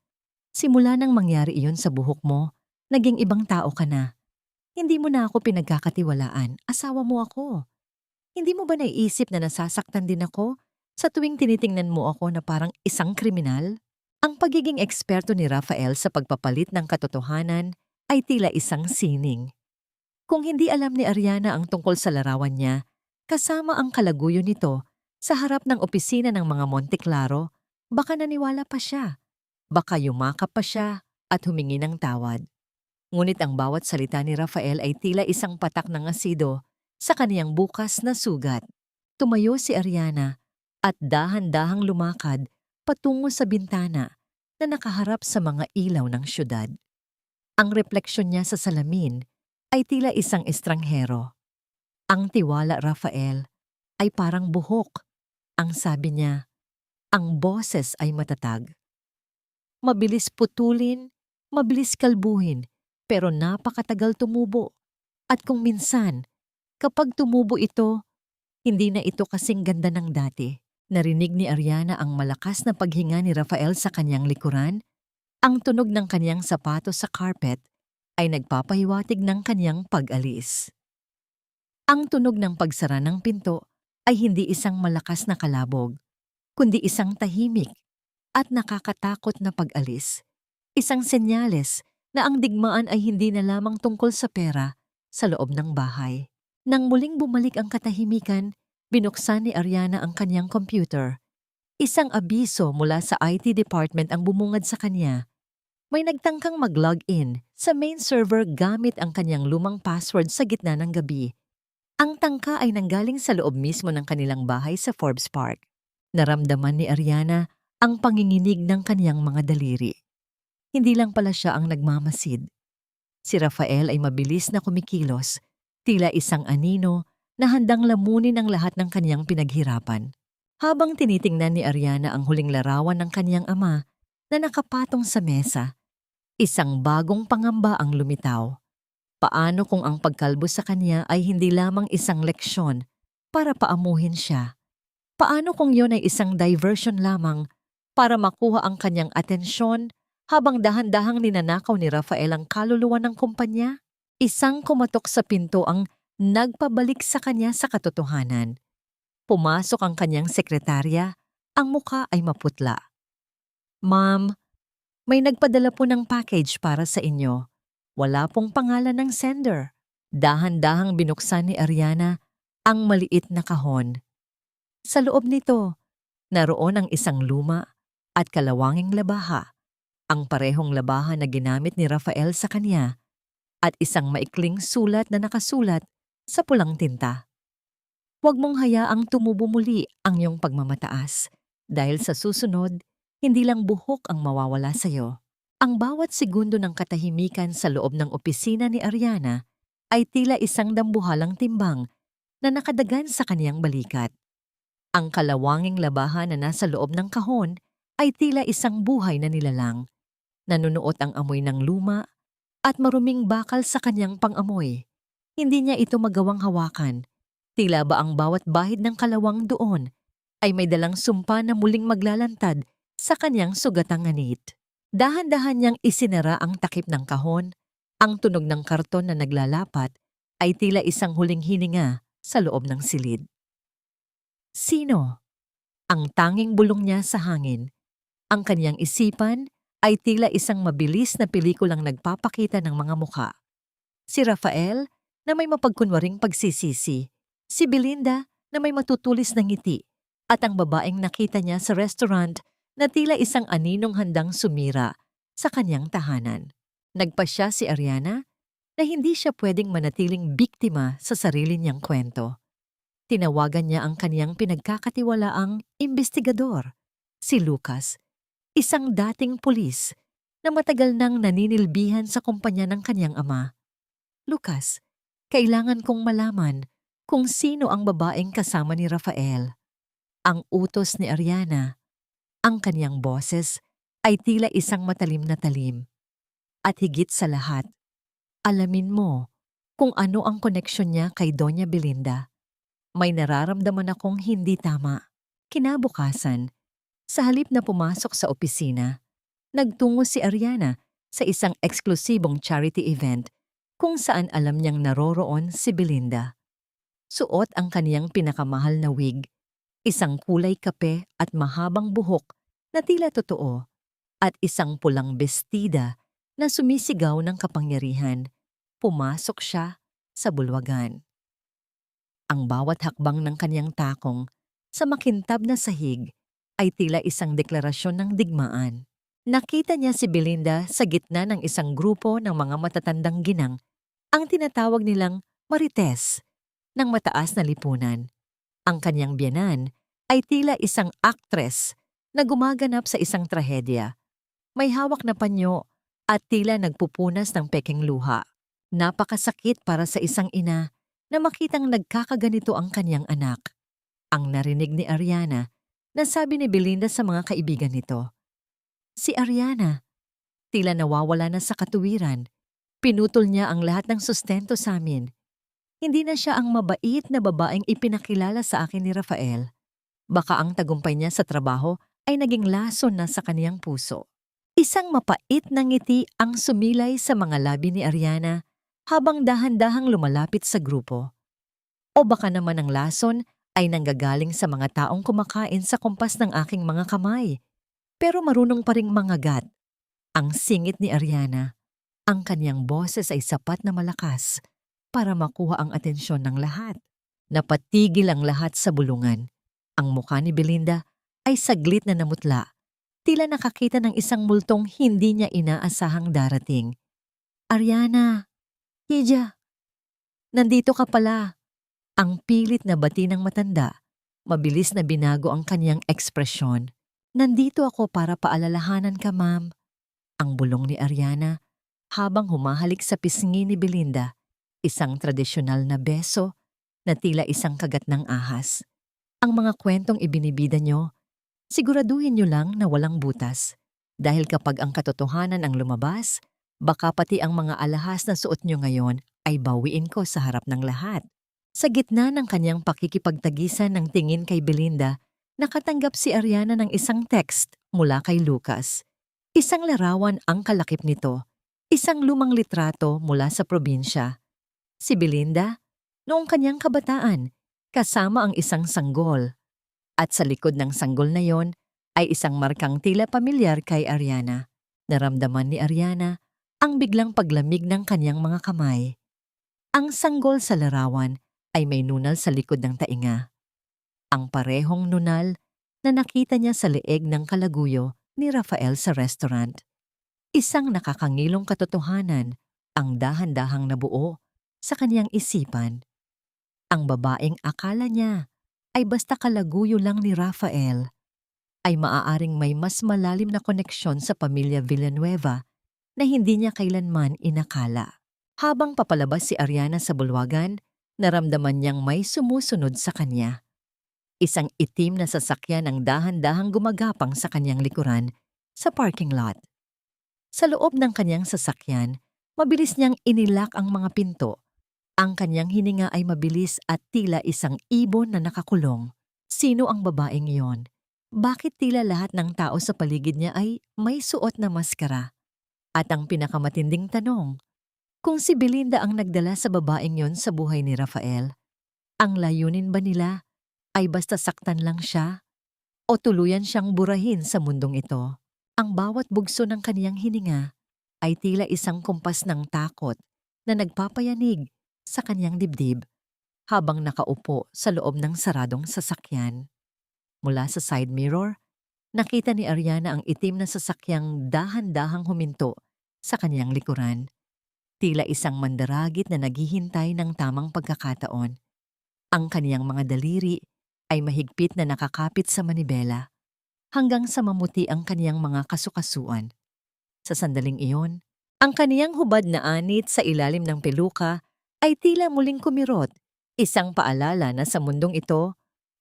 Simula nang mangyari iyon sa buhok mo, naging ibang tao ka na. Hindi mo na ako pinagkakatiwalaan, asawa mo ako. Hindi mo ba naiisip na nasasaktan din ako sa tuwing tinitingnan mo ako na parang isang kriminal? Ang pagiging eksperto ni Rafael sa pagpapalit ng katotohanan ay tila isang sining. Kung hindi alam ni Ariana ang tungkol sa larawan niya, kasama ang kalaguyo nito sa harap ng opisina ng mga Monteclaro, baka naniwala pa siya. Baka yumakap pa siya at humingi ng tawad. Ngunit ang bawat salita ni Rafael ay tila isang patak ng asido sa kaniyang bukas na sugat. Tumayo si Ariana at dahan-dahang lumakad patungo sa bintana na nakaharap sa mga ilaw ng syudad. Ang refleksyon niya sa salamin ay tila isang estranghero. Ang tiwala, Rafael, ay parang buhok. Ang sabi niya, ang boses ay matatag. Mabilis putulin, mabilis kalbuhin, pero napakatagal tumubo. At kung minsan, kapag tumubo ito, hindi na ito kasing ganda ng dati. Narinig ni Ariana ang malakas na paghinga ni Rafael sa kanyang likuran. Ang tunog ng kanyang sapatos sa carpet ay nagpapahiwatig ng kanyang pag-alis. Ang tunog ng pagsara ng pinto ay hindi isang malakas na kalabog, kundi isang tahimik at nakakatakot na pag-alis. Isang senyales na ang digmaan ay hindi na lamang tungkol sa pera sa loob ng bahay. Nang muling bumalik ang katahimikan, binuksan ni Ariana ang kanyang computer. Isang abiso mula sa IT department ang bumungad sa kanya. May nagtangkang mag-log in sa main server gamit ang kanyang lumang password sa gitna ng gabi. Ang tangka ay nanggaling sa loob mismo ng kanilang bahay sa Forbes Park. Naramdaman ni Ariana ang panginginig ng kanyang mga daliri. Hindi lang pala siya ang nagmamasid. Si Rafael ay mabilis na kumikilos, tila isang anino na handang lamunin ang lahat ng kanyang pinaghirapan. Habang tinitingnan ni Ariana ang huling larawan ng kanyang ama na nakapatong sa mesa, isang bagong pangamba ang lumitaw. Paano kung ang pagkalbo sa kanya ay hindi lamang isang leksyon para paamuhin siya? Paano kung yon ay isang diversion lamang para makuha ang kanyang atensyon habang dahan-dahang ninanakaw ni Rafael ang kaluluwa ng kumpanya? Isang kumatok sa pinto ang nagpabalik sa kanya sa katotohanan. Pumasok ang kanyang sekretarya, ang mukha ay maputla. Ma'am, may nagpadala po ng package para sa inyo. Wala pong pangalan ng sender. Dahan-dahang binuksan ni Ariana ang maliit na kahon. Sa loob nito, naroon ang isang luma at kalawanging labaha, ang parehong labaha na ginamit ni Rafael sa kanya at isang maikling sulat na nakasulat sa pulang tinta. Huwag mong hayaang tumubo muli ang iyong pagmamataas dahil sa susunod, hindi lang buhok ang mawawala sa iyo. Ang bawat segundo ng katahimikan sa loob ng opisina ni Ariana ay tila isang dambuhalang timbang na nakadagan sa kaniyang balikat. Ang kalawanging labahan na nasa loob ng kahon ay tila isang buhay na nilalang. Nanunuot ang amoy ng luma at maruming bakal sa kanyang pang-amoy. Hindi niya ito magawang hawakan. Tila ba ang bawat bahid ng kalawang doon ay may dalang sumpa na muling maglalantad sa kanyang sugatang nganit. Dahan-dahan niyang isinara ang takip ng kahon. Ang tunog ng karton na naglalapat ay tila isang huling hininga sa loob ng silid. Sino? Ang tanging bulong niya sa hangin. Ang kanyang isipan ay tila isang mabilis na pelikulang nagpapakita ng mga mukha. Si Rafael na may mapagkunwaring pagsisisi, si Belinda na may matutulis na ngiti, at ang babaeng nakita niya sa restaurant na tila isang aninong handang sumira sa kanyang tahanan. Nagpasya si Ariana na hindi siya pwedeng manatiling biktima sa sarili niyang kwento. Tinawagan niya ang kaniyang pinagkakatiwalaang imbestigador, si Lucas, isang dating pulis na matagal nang naninilbihan sa kumpanya ng kaniyang ama. Lucas, kailangan kong malaman kung sino ang babaeng kasama ni Rafael. Ang utos ni Ariana, ang kaniyang boses ay tila isang matalim na talim. At higit sa lahat, alamin mo kung ano ang koneksyon niya kay Doña Belinda. May nararamdaman akong hindi tama. Kinabukasan, sa halip na pumasok sa opisina, nagtungo si Ariana sa isang eksklusibong charity event kung saan alam niyang naroroon si Belinda. Suot ang kaniyang pinakamahal na wig, isang kulay kape at mahabang buhok na tila totoo, at isang pulang bestida na sumisigaw ng kapangyarihan. Pumasok siya sa bulwagan. Ang bawat hakbang ng kaniyang takong sa makintab na sahig ay tila isang deklarasyon ng digmaan. Nakita niya si Belinda sa gitna ng isang grupo ng mga matatandang ginang, ang tinatawag nilang marites, ng mataas na lipunan. Ang kaniyang biyenan ay tila isang aktres na gumaganap sa isang trahedya. May hawak na panyo at tila nagpupunas ng peking luha. Napakasakit para sa isang ina na makitang nagkakaganito ang kaniyang anak. Ang narinig ni Ariana na sabi ni Belinda sa mga kaibigan nito. Si Ariana, tila nawawala na sa katuwiran. Pinutol niya ang lahat ng sustento sa amin. Hindi na siya ang mabait na babaeng ipinakilala sa akin ni Rafael. Baka ang tagumpay niya sa trabaho ay naging lason na sa kaniyang puso. Isang mapait na ngiti ang sumilay sa mga labi ni Ariana habang dahan-dahang lumalapit sa grupo. O baka naman ang lason ay nanggagaling sa mga taong kumakain sa kumpas ng aking mga kamay, pero marunong pa ring mangagat. Ang singit ni Ariana, ang kaniyang boses ay sapat na malakas para makuha ang atensyon ng lahat. Napatigil ang lahat sa bulungan. Ang mukha ni Belinda ay saglit na namutla, tila nakakita ng isang multong hindi niya inaasahang darating. Ariana! Hija, nandito ka pala. Ang pilit na bati ng matanda, mabilis na binago ang kanyang ekspresyon. Nandito ako para paalalahanan ka, ma'am. Ang bulong ni Ariana habang humahalik sa pisngi ni Belinda, isang tradisyonal na beso na tila isang kagat ng ahas. Ang mga kwentong ibinibida nyo, siguraduhin nyo lang na walang butas. Dahil kapag ang katotohanan ang lumabas, baka pati ang mga alahas na suot nyo ngayon ay bawiin ko sa harap ng lahat. Sa gitna ng kanyang pakikipagtagisan ng tingin kay Belinda, nakatanggap si Ariana ng isang text mula kay Lucas. Isang larawan ang kalakip nito, isang lumang litrato mula sa probinsya. Si Belinda, noong kanyang kabataan, kasama ang isang sanggol. At sa likod ng sanggol na yon ay isang markang tila pamilyar kay Ariana. Naramdaman ni Ariana ang biglang paglamig ng kanyang mga kamay. Ang sanggol sa larawan ay may nunal sa likod ng tainga. Ang parehong nunal na nakita niya sa leeg ng kalaguyo ni Rafael sa restaurant. Isang nakakangilong katotohanan ang dahan-dahang nabuo sa kanyang isipan. Ang babaeng akala niya ay basta kalaguyo lang ni Rafael ay maaaring may mas malalim na koneksyon sa pamilya Villanueva na hindi niya kailanman inakala. Habang papalabas si Ariana sa bulwagan, naramdaman niyang may sumusunod sa kanya. Isang itim na sasakyan ang dahan-dahang gumagapang sa kanyang likuran sa parking lot. Sa loob ng kanyang sasakyan, mabilis niyang inilak ang mga pinto. Ang kanyang hininga ay mabilis at tila isang ibon na nakakulong. Sino ang babaeng iyon? Bakit tila lahat ng tao sa paligid niya ay may suot na maskara? At ang pinakamatinding tanong, kung si Belinda ang nagdala sa babaeng yon sa buhay ni Rafael, ang layunin ba nila ay basta saktan lang siya o tuluyan siyang burahin sa mundong ito? Ang bawat bugso ng kaniyang hininga ay tila isang kumpas ng takot na nagpapayanig sa kanyang dibdib habang nakaupo sa loob ng saradong sasakyan. Mula sa side mirror, nakita ni Ariana ang itim na sasakyang dahan-dahang huminto sa kanyang likuran. Tila isang mandaragit na naghihintay ng tamang pagkakataon. Ang kaniyang mga daliri ay mahigpit na nakakapit sa manibela hanggang sa mamuti ang kaniyang mga kasukasuan. Sa sandaling iyon, ang kaniyang hubad na anit sa ilalim ng peluka ay tila muling kumirot, isang paalala na sa mundong ito,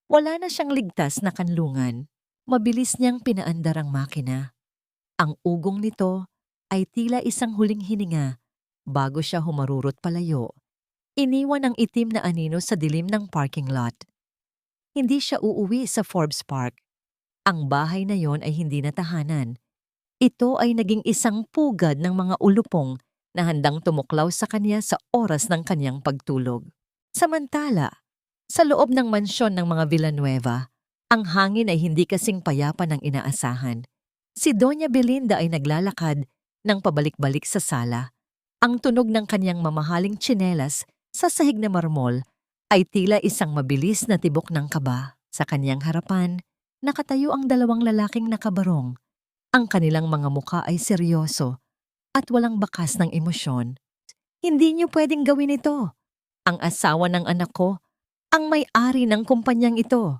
wala na siyang ligtas na kanlungan. Mabilis niyang pinaandar ang makina. Ang ugong nito ay tila isang huling hininga bago siya humarurot palayo. Iniwan ang itim na anino sa dilim ng parking lot. Hindi siya uuwi sa Forbes Park. Ang bahay na yon ay hindi na tahanan. Ito ay naging isang pugad ng mga ulupong na handang tumuklaw sa kanya sa oras ng kanyang pagtulog. Samantala, sa loob ng mansyon ng mga Villanueva, ang hangin ay hindi kasing payapa ng inaasahan. Si Doña Belinda ay naglalakad ng pabalik-balik sa sala. Ang tunog ng kanyang mamahaling tsinelas sa sahig na marmol ay tila isang mabilis na tibok ng kaba. Sa kanyang harapan, nakatayo ang dalawang lalaking nakabarong. Ang kanilang mga muka ay seryoso at walang bakas ng emosyon. Hindi niyo pwedeng gawin ito. Ang asawa ng anak ko, ang may-ari ng kumpanyang ito.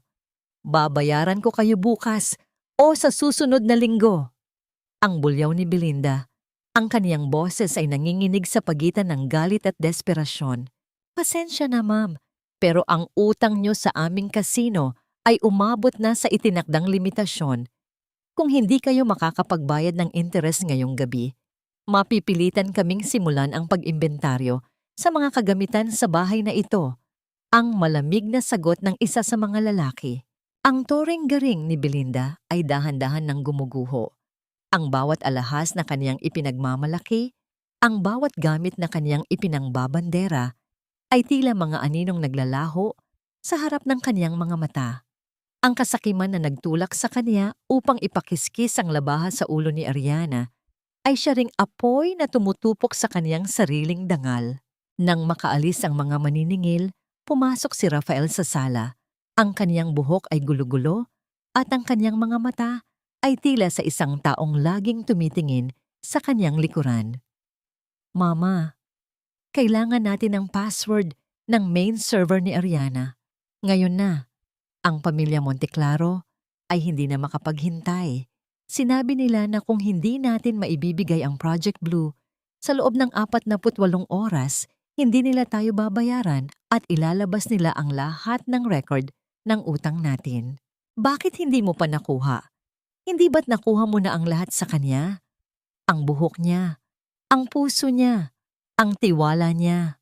Babayaran ko kayo bukas o sa susunod na linggo. Ang bulyaw ni Belinda. Ang kaniyang boses ay nanginginig sa pagitan ng galit at desperasyon. Pasensya na ma'am, pero ang utang niyo sa aming kasino ay umabot na sa itinakdang limitasyon. Kung hindi kayo makakapagbayad ng interes ngayong gabi, mapipilitan kaming simulan ang pag-imbentaryo sa mga kagamitan sa bahay na ito. Ang malamig na sagot ng isa sa mga lalaki. Ang toring garing ni Belinda ay dahan-dahan ng gumuguho. Ang bawat alahas na kaniyang ipinagmamalaki, ang bawat gamit na kaniyang ipinangbabandera, ay tila mga aninong naglalaho sa harap ng kaniyang mga mata. Ang kasakiman na nagtulak sa kaniya upang ipakiskis ang labaha sa ulo ni Ariana ay siya ring apoy na tumutupok sa kaniyang sariling dangal. Nang makaalis ang mga maniningil, pumasok si Rafael sa sala. Ang kaniyang buhok ay gulo-gulo at ang kaniyang mga mata ay tila sa isang taong laging tumitingin sa kaniyang likuran. Mama, kailangan natin ng password ng main server ni Ariana. Ngayon na. Ang pamilya Monteclaro ay hindi na makapaghintay. Sinabi nila na kung hindi natin maibibigay ang Project Blue sa loob ng 48 oras, hindi nila tayo babayaran at ilalabas nila ang lahat ng record ng utang natin. Bakit hindi mo pa nakuha? Hindi ba't nakuha mo na ang lahat sa kanya? Ang buhok niya, ang puso niya, ang tiwala niya,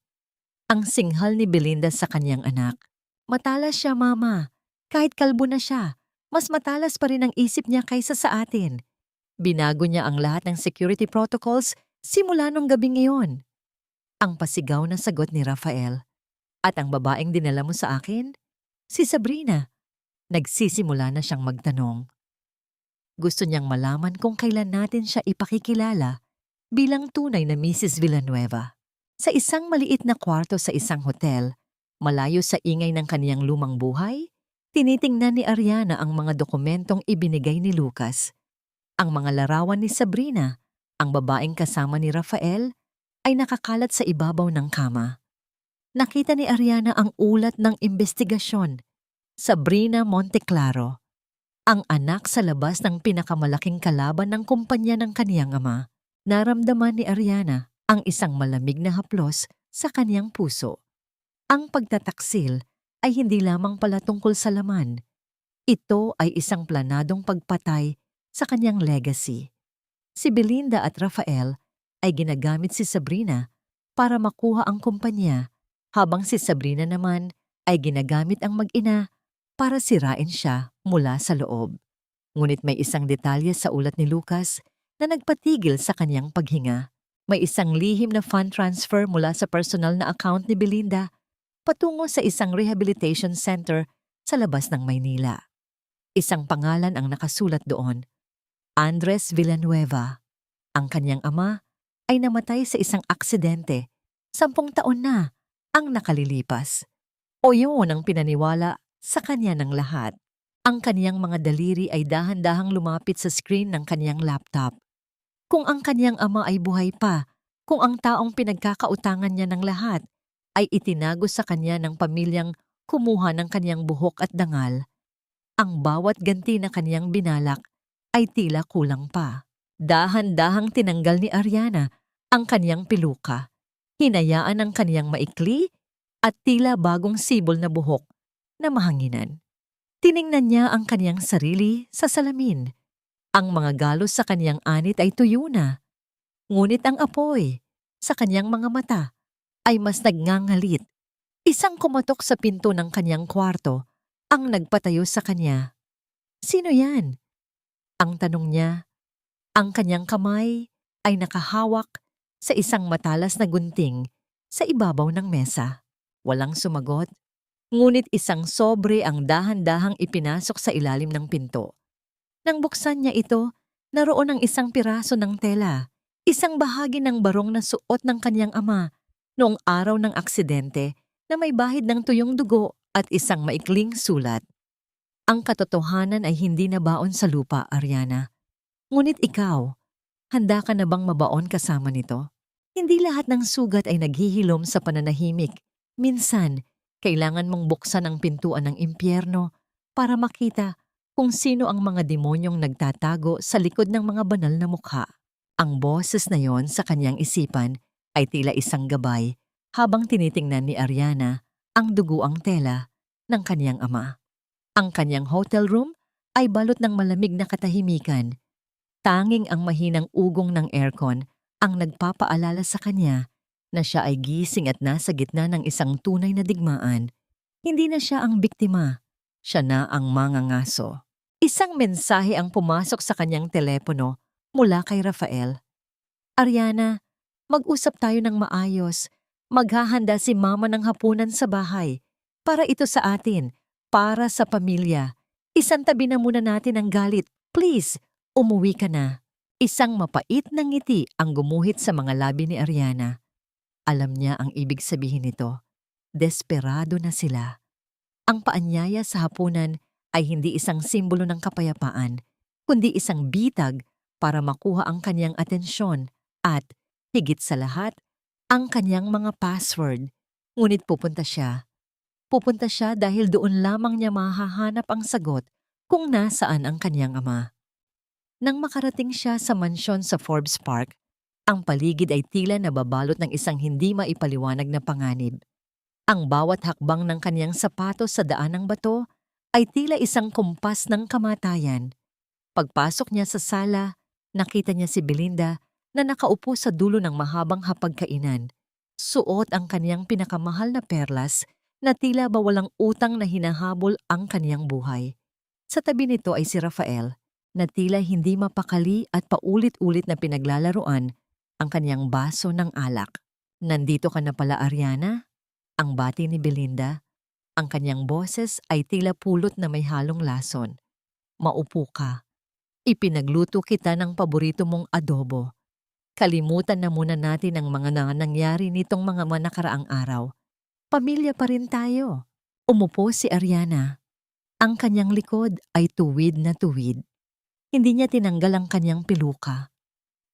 ang singhal ni Belinda sa kanyang anak. Matalas siya, Mama. Kahit kalbo na siya, mas matalas pa rin ang isip niya kaysa sa atin. Binago niya ang lahat ng security protocols simula nung gabing iyon. Ang pasigaw na sagot ni Rafael. At ang babaeng dinala mo sa akin? Si Sabrina. Nagsisimula na siyang magtanong. Gusto niyang malaman kung kailan natin siya ipakikilala bilang tunay na Mrs. Villanueva. Sa isang maliit na kwarto sa isang hotel, malayo sa ingay ng kaniyang lumang buhay, tinitingnan ni Ariana ang mga dokumentong ibinigay ni Lucas. Ang mga larawan ni Sabrina, ang babaeng kasama ni Rafael, ay nakakalat sa ibabaw ng kama. Nakita ni Ariana ang ulat ng investigasyon. Sabrina Monteclaro, ang anak sa labas ng pinakamalaking kalaban ng kumpanya ng kaniyang ama. Naramdaman ni Ariana ang isang malamig na haplos sa kaniyang puso. Ang pagtataksil ay hindi lamang pala tungkol sa laman. Ito ay isang planadong pagpatay sa kaniyang legacy. Si Belinda at Rafael ay ginagamit si Sabrina para makuha ang kumpanya, habang si Sabrina naman ay ginagamit ang mag-ina para sirain siya mula sa loob. Ngunit may isang detalye sa ulat ni Lucas na nagpatigil sa kanyang paghinga. May isang lihim na fund transfer mula sa personal na account ni Belinda patungo sa isang rehabilitation center sa labas ng Maynila. Isang pangalan ang nakasulat doon, Andres Villanueva. Ang kanyang ama ay namatay sa isang aksidente. 10 taon na ang nakalilipas. O yun ang pinaniwala sa kanya ng lahat. Ang kaniyang mga daliri ay dahan-dahang lumapit sa screen ng kaniyang laptop. Kung ang kaniyang ama ay buhay pa, kung ang taong pinagkakautangan niya ng lahat ay itinago sa kanya ng pamilyang kumuha ng kaniyang buhok at dangal, ang bawat ganti na kaniyang binalak ay tila kulang pa. Dahan-dahang tinanggal ni Ariana ang kaniyang piluka. Hinayaan ang kaniyang maikli at tila bagong sibol na buhok na mahanginan. Tiningnan niya ang kaniyang sarili sa salamin. Ang mga galos sa kaniyang anit ay tuyo na. Ngunit ang apoy sa kaniyang mga mata ay mas nagngangalit. Isang kumatok sa pinto ng kaniyang kwarto ang nagpatayo sa kanya. Sino yan? Ang tanong niya. Ang kaniyang kamay ay nakahawak sa isang matalas na gunting sa ibabaw ng mesa. Walang sumagot. Ngunit isang sobre ang dahan-dahang ipinasok sa ilalim ng pinto. Nang buksan niya ito, naroon ang isang piraso ng tela, isang bahagi ng barong na suot ng kaniyang ama noong araw ng aksidente na may bahid ng tuyong dugo at isang maikling sulat. Ang katotohanan ay hindi nabaon sa lupa, Ariana. Ngunit ikaw, handa ka na bang mabaon kasama nito? Hindi lahat ng sugat ay naghihilom sa pananahimik. Minsan, kailangan mong buksan ang pintuan ng impyerno para makita kung sino ang mga demonyong nagtatago sa likod ng mga banal na mukha. Ang boses na yon sa kanyang isipan ay tila isang gabay habang tinitingnan ni Ariana ang duguang tela ng kanyang ama. Ang kanyang hotel room ay balot ng malamig na katahimikan. Tanging ang mahinang ugong ng aircon ang nagpapaalala sa kanya na siya ay gising at nasa gitna ng isang tunay na digmaan. Hindi na siya ang biktima, siya na ang mangangaso. Isang mensahe ang pumasok sa kanyang telepono mula kay Rafael. Ariana, mag-usap tayo ng maayos. Maghahanda si mama ng hapunan sa bahay. Para ito sa atin, para sa pamilya. Isantabi na muna natin ang galit. Please, umuwi ka na. Isang mapait na ngiti ang gumuhit sa mga labi ni Ariana. Alam niya ang ibig sabihin nito. Desperado na sila. Ang paanyaya sa hapunan ay hindi isang simbolo ng kapayapaan, kundi isang bitag para makuha ang kanyang atensyon at, higit sa lahat, ang kanyang mga password. Ngunit pupunta siya. Pupunta siya dahil doon lamang niya mahahanap ang sagot kung nasaan ang kanyang ama. Nang makarating siya sa mansyon sa Forbes Park, ang paligid ay tila nababalot ng isang hindi maipaliwanag na panganib. Ang bawat hakbang ng kanyang sapatos sa daan ng bato ay tila isang kumpas ng kamatayan. Pagpasok niya sa sala, nakita niya si Belinda na nakaupo sa dulo ng mahabang hapagkainan. Suot ang kaniyang pinakamahal na perlas na tila ba walang utang na hinahabol ang kaniyang buhay. Sa tabi nito ay si Rafael na tila hindi mapakali at paulit-ulit na pinaglalaruan ang kaniyang baso ng alak. Nandito ka na pala, Ariana? Ang bati ni Belinda. Ang kanyang boses ay tila pulot na may halong lason. Maupo ka. Ipinagluto kita ng paborito mong adobo. Kalimutan na muna natin ang mga nangyari nitong mga nakaraang araw. Pamilya pa rin tayo. Umupo si Ariana. Ang kanyang likod ay tuwid na tuwid. Hindi niya tinanggal ang kanyang piluka.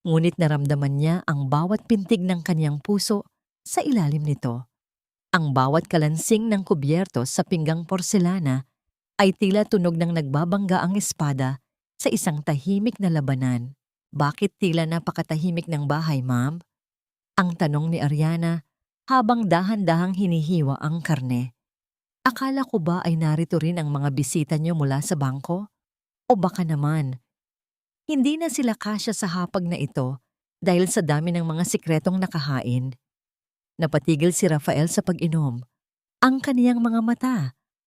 Ngunit naramdaman niya ang bawat pintig ng kanyang puso sa ilalim nito. Ang bawat kalansing ng kubyerto sa pinggang porselana ay tila tunog ng nagbabangga ang espada sa isang tahimik na labanan. Bakit tila napakatahimik ng bahay, ma'am? Ang tanong ni Ariana habang dahan-dahang hinihiwa ang karne. Akala ko ba ay narito rin ang mga bisita niyo mula sa bangko? O baka naman, hindi na sila kasya sa hapag na ito dahil sa dami ng mga sikretong nakahain. Napatigil si Rafael sa pag-inom. Ang kaniyang mga mata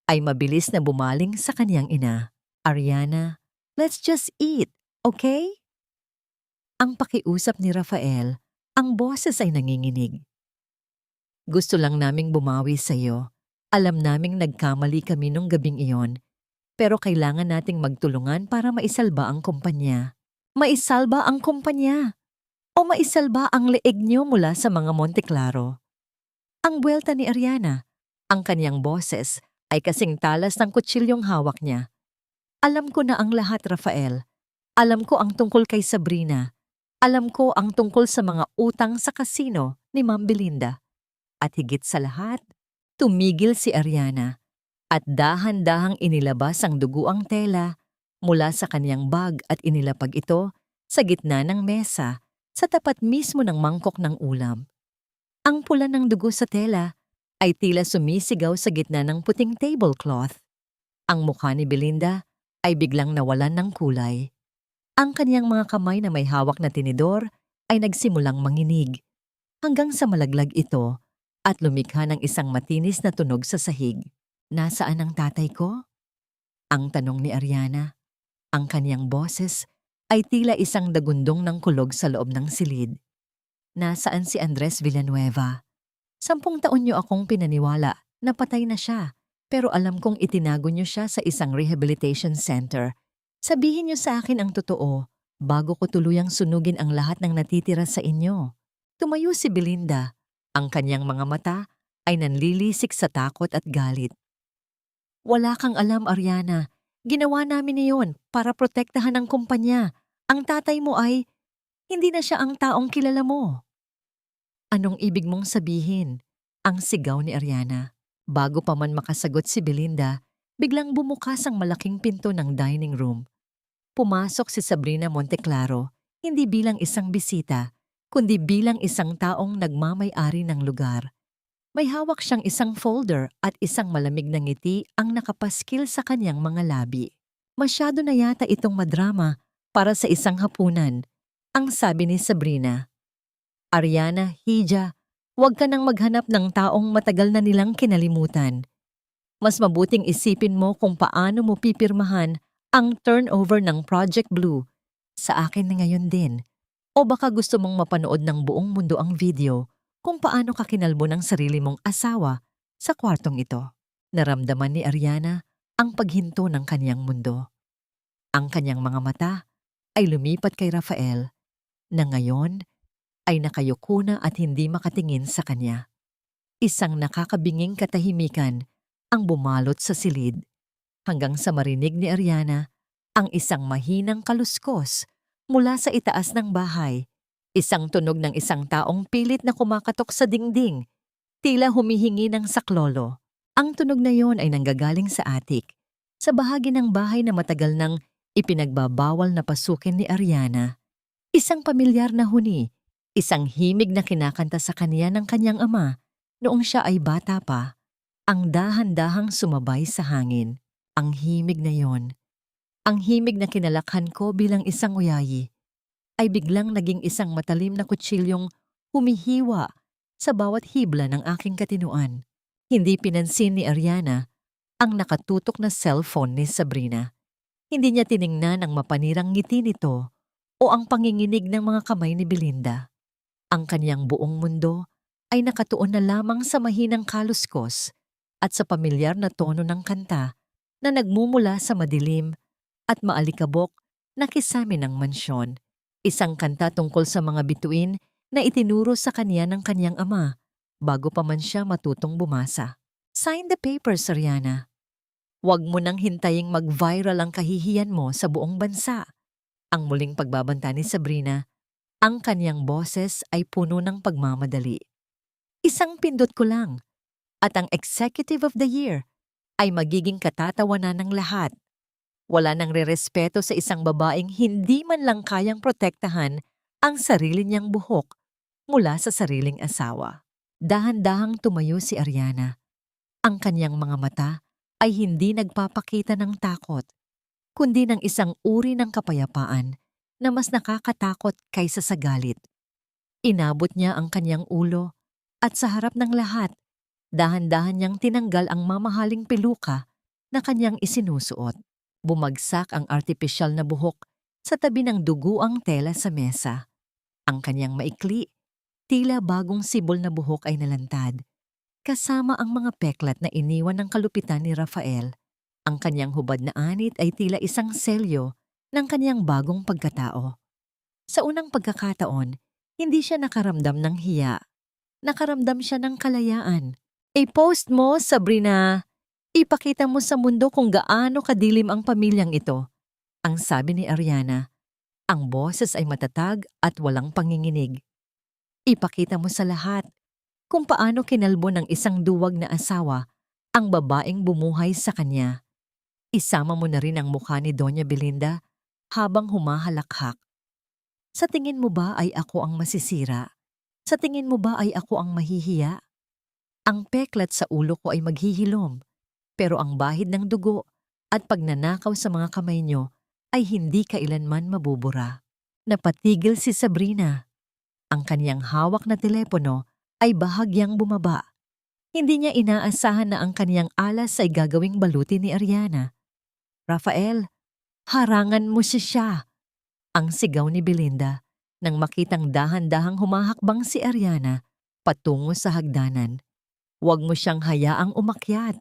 ay mabilis na bumaling sa kaniyang ina. Ariana, let's just eat, okay? Ang pakiusap ni Rafael, ang boses ay nanginginig. Gusto lang naming bumawi sa iyo. Alam naming nagkamali kami nung gabing iyon, pero kailangan nating magtulungan para maisalba ang kumpanya. Maisalba ang kumpanya? O maisalba ang leeg niyo mula sa mga Monteclaro? Ang buwelta ni Ariana, ang kanyang boses ay kasing talas ng kutsilyong hawak niya. Alam ko na ang lahat, Rafael. Alam ko ang tungkol kay Sabrina. Alam ko ang tungkol sa mga utang sa kasino ni Ma'am Belinda. At higit sa lahat, tumigil si Ariana at dahan-dahang inilabas ang duguang tela mula sa kanyang bag at inilapag ito sa gitna ng mesa sa tapat mismo ng mangkok ng ulam. Ang pula ng dugo sa tela ay tila sumisigaw sa gitna ng puting tablecloth. Ang mukha ni Belinda ay biglang nawalan ng kulay. Ang kaniyang mga kamay na may hawak na tinidor ay nagsimulang manginig hanggang sa malaglag ito at lumikha ng isang matinis na tunog sa sahig. Nasaan ang tatay ko? Ang tanong ni Ariana. Ang kaniyang boses ay tila isang dagundong ng kulog sa loob ng silid. Nasaan si Andres Villanueva? 10 taon niyo akong pinaniwala na patay na siya, pero alam kong itinago niyo siya sa isang rehabilitation center. Sabihin niyo sa akin ang totoo bago ko tuluyang sunugin ang lahat ng natitira sa inyo. Tumayo si Belinda. Ang kanyang mga mata ay nanlilisik sa takot at galit. Wala kang alam, Ariana. Ginawa namin iyon para protektahan ang kumpanya. Ang tatay mo ay hindi na siya ang taong kilala mo. Anong ibig mong sabihin? Ang sigaw ni Ariana. Bago pa man makasagot si Belinda, biglang bumukas ang malaking pinto ng dining room. Pumasok si Sabrina Monteclaro, hindi bilang isang bisita, kundi bilang isang taong nagmamay-ari ng lugar. May hawak siyang isang folder at isang malamig na ngiti ang nakapaskil sa kanyang mga labi. Masyado na yata itong madrama para sa isang hapunan, ang sabi ni Sabrina. Ariana, Hija, huwag ka nang maghanap ng taong matagal na nilang kinalimutan. Mas mabuting isipin mo kung paano mo pipirmahan ang turnover ng Project Blue sa akin ngayon din. O baka gusto mong mapanood ng buong mundo ang video kung paano ka kinalbo ng sarili mong asawa sa kwartong ito. Naramdaman ni Ariana ang paghinto ng kanyang mundo. Ang kanyang mga mata ay lumipat kay Rafael na ngayon ay nakayuko na at hindi makatingin sa kanya. Isang nakakabinging katahimikan ang bumalot sa silid hanggang sa marinig ni Ariana ang isang mahinang kaluskos mula sa itaas ng bahay. Isang tunog ng isang taong pilit na kumakatok sa dingding, tila humihingi ng saklolo. Ang tunog na yon ay nanggagaling sa attic, sa bahagi ng bahay na matagal nang ipinagbabawal na pasukin ni Ariana. Isang pamilyar na huni, isang himig na kinakanta sa kanya ng kanyang ama noong siya ay bata pa, ang dahan-dahang sumabay sa hangin. Ang himig na yon, ang himig na kinalakhan ko bilang isang uyayi, ay biglang naging isang matalim na kutsilyong humihiwa sa bawat hibla ng aking katinuan. Hindi pinansin ni Ariana ang nakatutok na cellphone ni Sabrina. Hindi niya tiningnan ang mapanirang ngiti nito o ang panginginig ng mga kamay ni Belinda. Ang kanyang buong mundo ay nakatuon na lamang sa mahinang kaluskos at sa pamilyar na tono ng kanta na nagmumula sa madilim at maalikabok na kisame ng mansyon. Isang kanta tungkol sa mga bituin na itinuro sa kanya ng kanyang ama bago pa man siya matutong bumasa. Sign the papers, Ariana. Huwag mo nang hintaying mag-viral ang kahihiyan mo sa buong bansa. Ang muling pagbabanta ni Sabrina Ang kanyang boses ay puno ng pagmamadali. Isang pindot ko lang, at ang Executive of the Year ay magiging katatawanan ng lahat. Wala nang rerespeto sa isang babaeng hindi man lang kayang protektahan ang sarili niyang buhok mula sa sariling asawa. Dahan-dahang tumayo si Ariana. Ang kanyang mga mata ay hindi nagpapakita ng takot, kundi ng isang uri ng kapayapaan na mas nakakatakot kaysa sa galit. Inabot niya ang kanyang ulo at sa harap ng lahat, dahan-dahan niyang tinanggal ang mamahaling peluka na kanyang isinusuot. Bumagsak ang artipisyal na buhok sa tabi ng duguang tela sa mesa. Ang kanyang maikli, tila bagong sibol na buhok ay nalantad, kasama ang mga peklat na iniwan ng kalupitan ni Rafael. Ang kanyang hubad na anit ay tila isang selyo ng kanyang bagong pagkatao. Sa unang pagkakataon, hindi siya nakaramdam ng hiya. Nakaramdam siya ng kalayaan. I-post mo, Sabrina. Ipakita mo sa mundo kung gaano kadilim ang pamilyang ito. Ang sabi ni Ariana. Ang boses ay matatag at walang panginginig. Ipakita mo sa lahat kung paano kinalbo ng isang duwag na asawa ang babaeng bumuhay sa kanya. Isama mo na rin ang mukha ni Doña Belinda habang humahalakhak. Sa tingin mo ba ay ako ang masisira? Sa tingin mo ba ay ako ang mahihiya? Ang peklat sa ulo ko ay maghihilom, pero ang bahid ng dugo at pagnanakaw sa mga kamay nyo ay hindi kailanman mabubura. Napatigil si Sabrina. Ang kaniyang hawak na telepono ay bahagyang bumaba. Hindi niya inaasahan na ang kaniyang alas ay gagawing baluti ni Ariana. Rafael, harangan mo siya. Ang sigaw ni Belinda nang makitang dahan-dahang humahakbang si Ariana patungo sa hagdanan. Huwag mo siyang hayaang umakyat.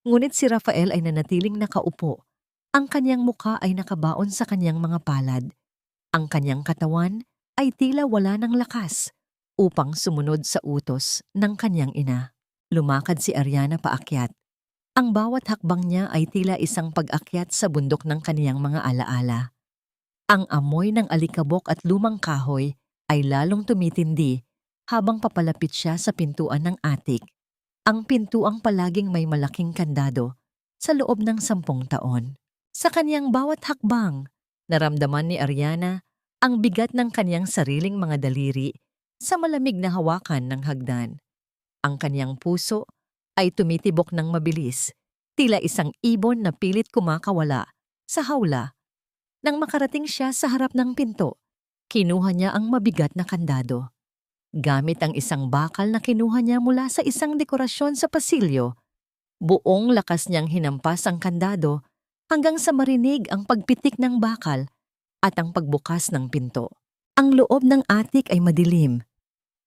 Ngunit si Rafael ay nanatiling nakaupo. Ang kanyang mukha ay nakabaon sa kanyang mga palad. Ang kanyang katawan ay tila wala ng lakas upang sumunod sa utos ng kanyang ina. Lumakad si Ariana paakyat. Ang bawat hakbang niya ay tila isang pag-akyat sa bundok ng kaniyang mga alaala. Ang amoy ng alikabok at lumang kahoy ay lalong tumitindi habang papalapit siya sa pintuan ng atik. Ang pintuang palaging may malaking kandado sa loob ng 10 taon. Sa kaniyang bawat hakbang, naramdaman ni Ariana ang bigat ng kaniyang sariling mga daliri sa malamig na hawakan ng hagdan. Ang kaniyang puso ay tumitibok ng mabilis, tila isang ibon na pilit kumakawala sa hawla. Nang makarating siya sa harap ng pinto, kinuha niya ang mabigat na kandado. Gamit ang isang bakal na kinuha niya mula sa isang dekorasyon sa pasilyo, buong lakas niyang hinampas ang kandado hanggang sa marinig ang pagpitik ng bakal at ang pagbukas ng pinto. Ang loob ng atik ay madilim.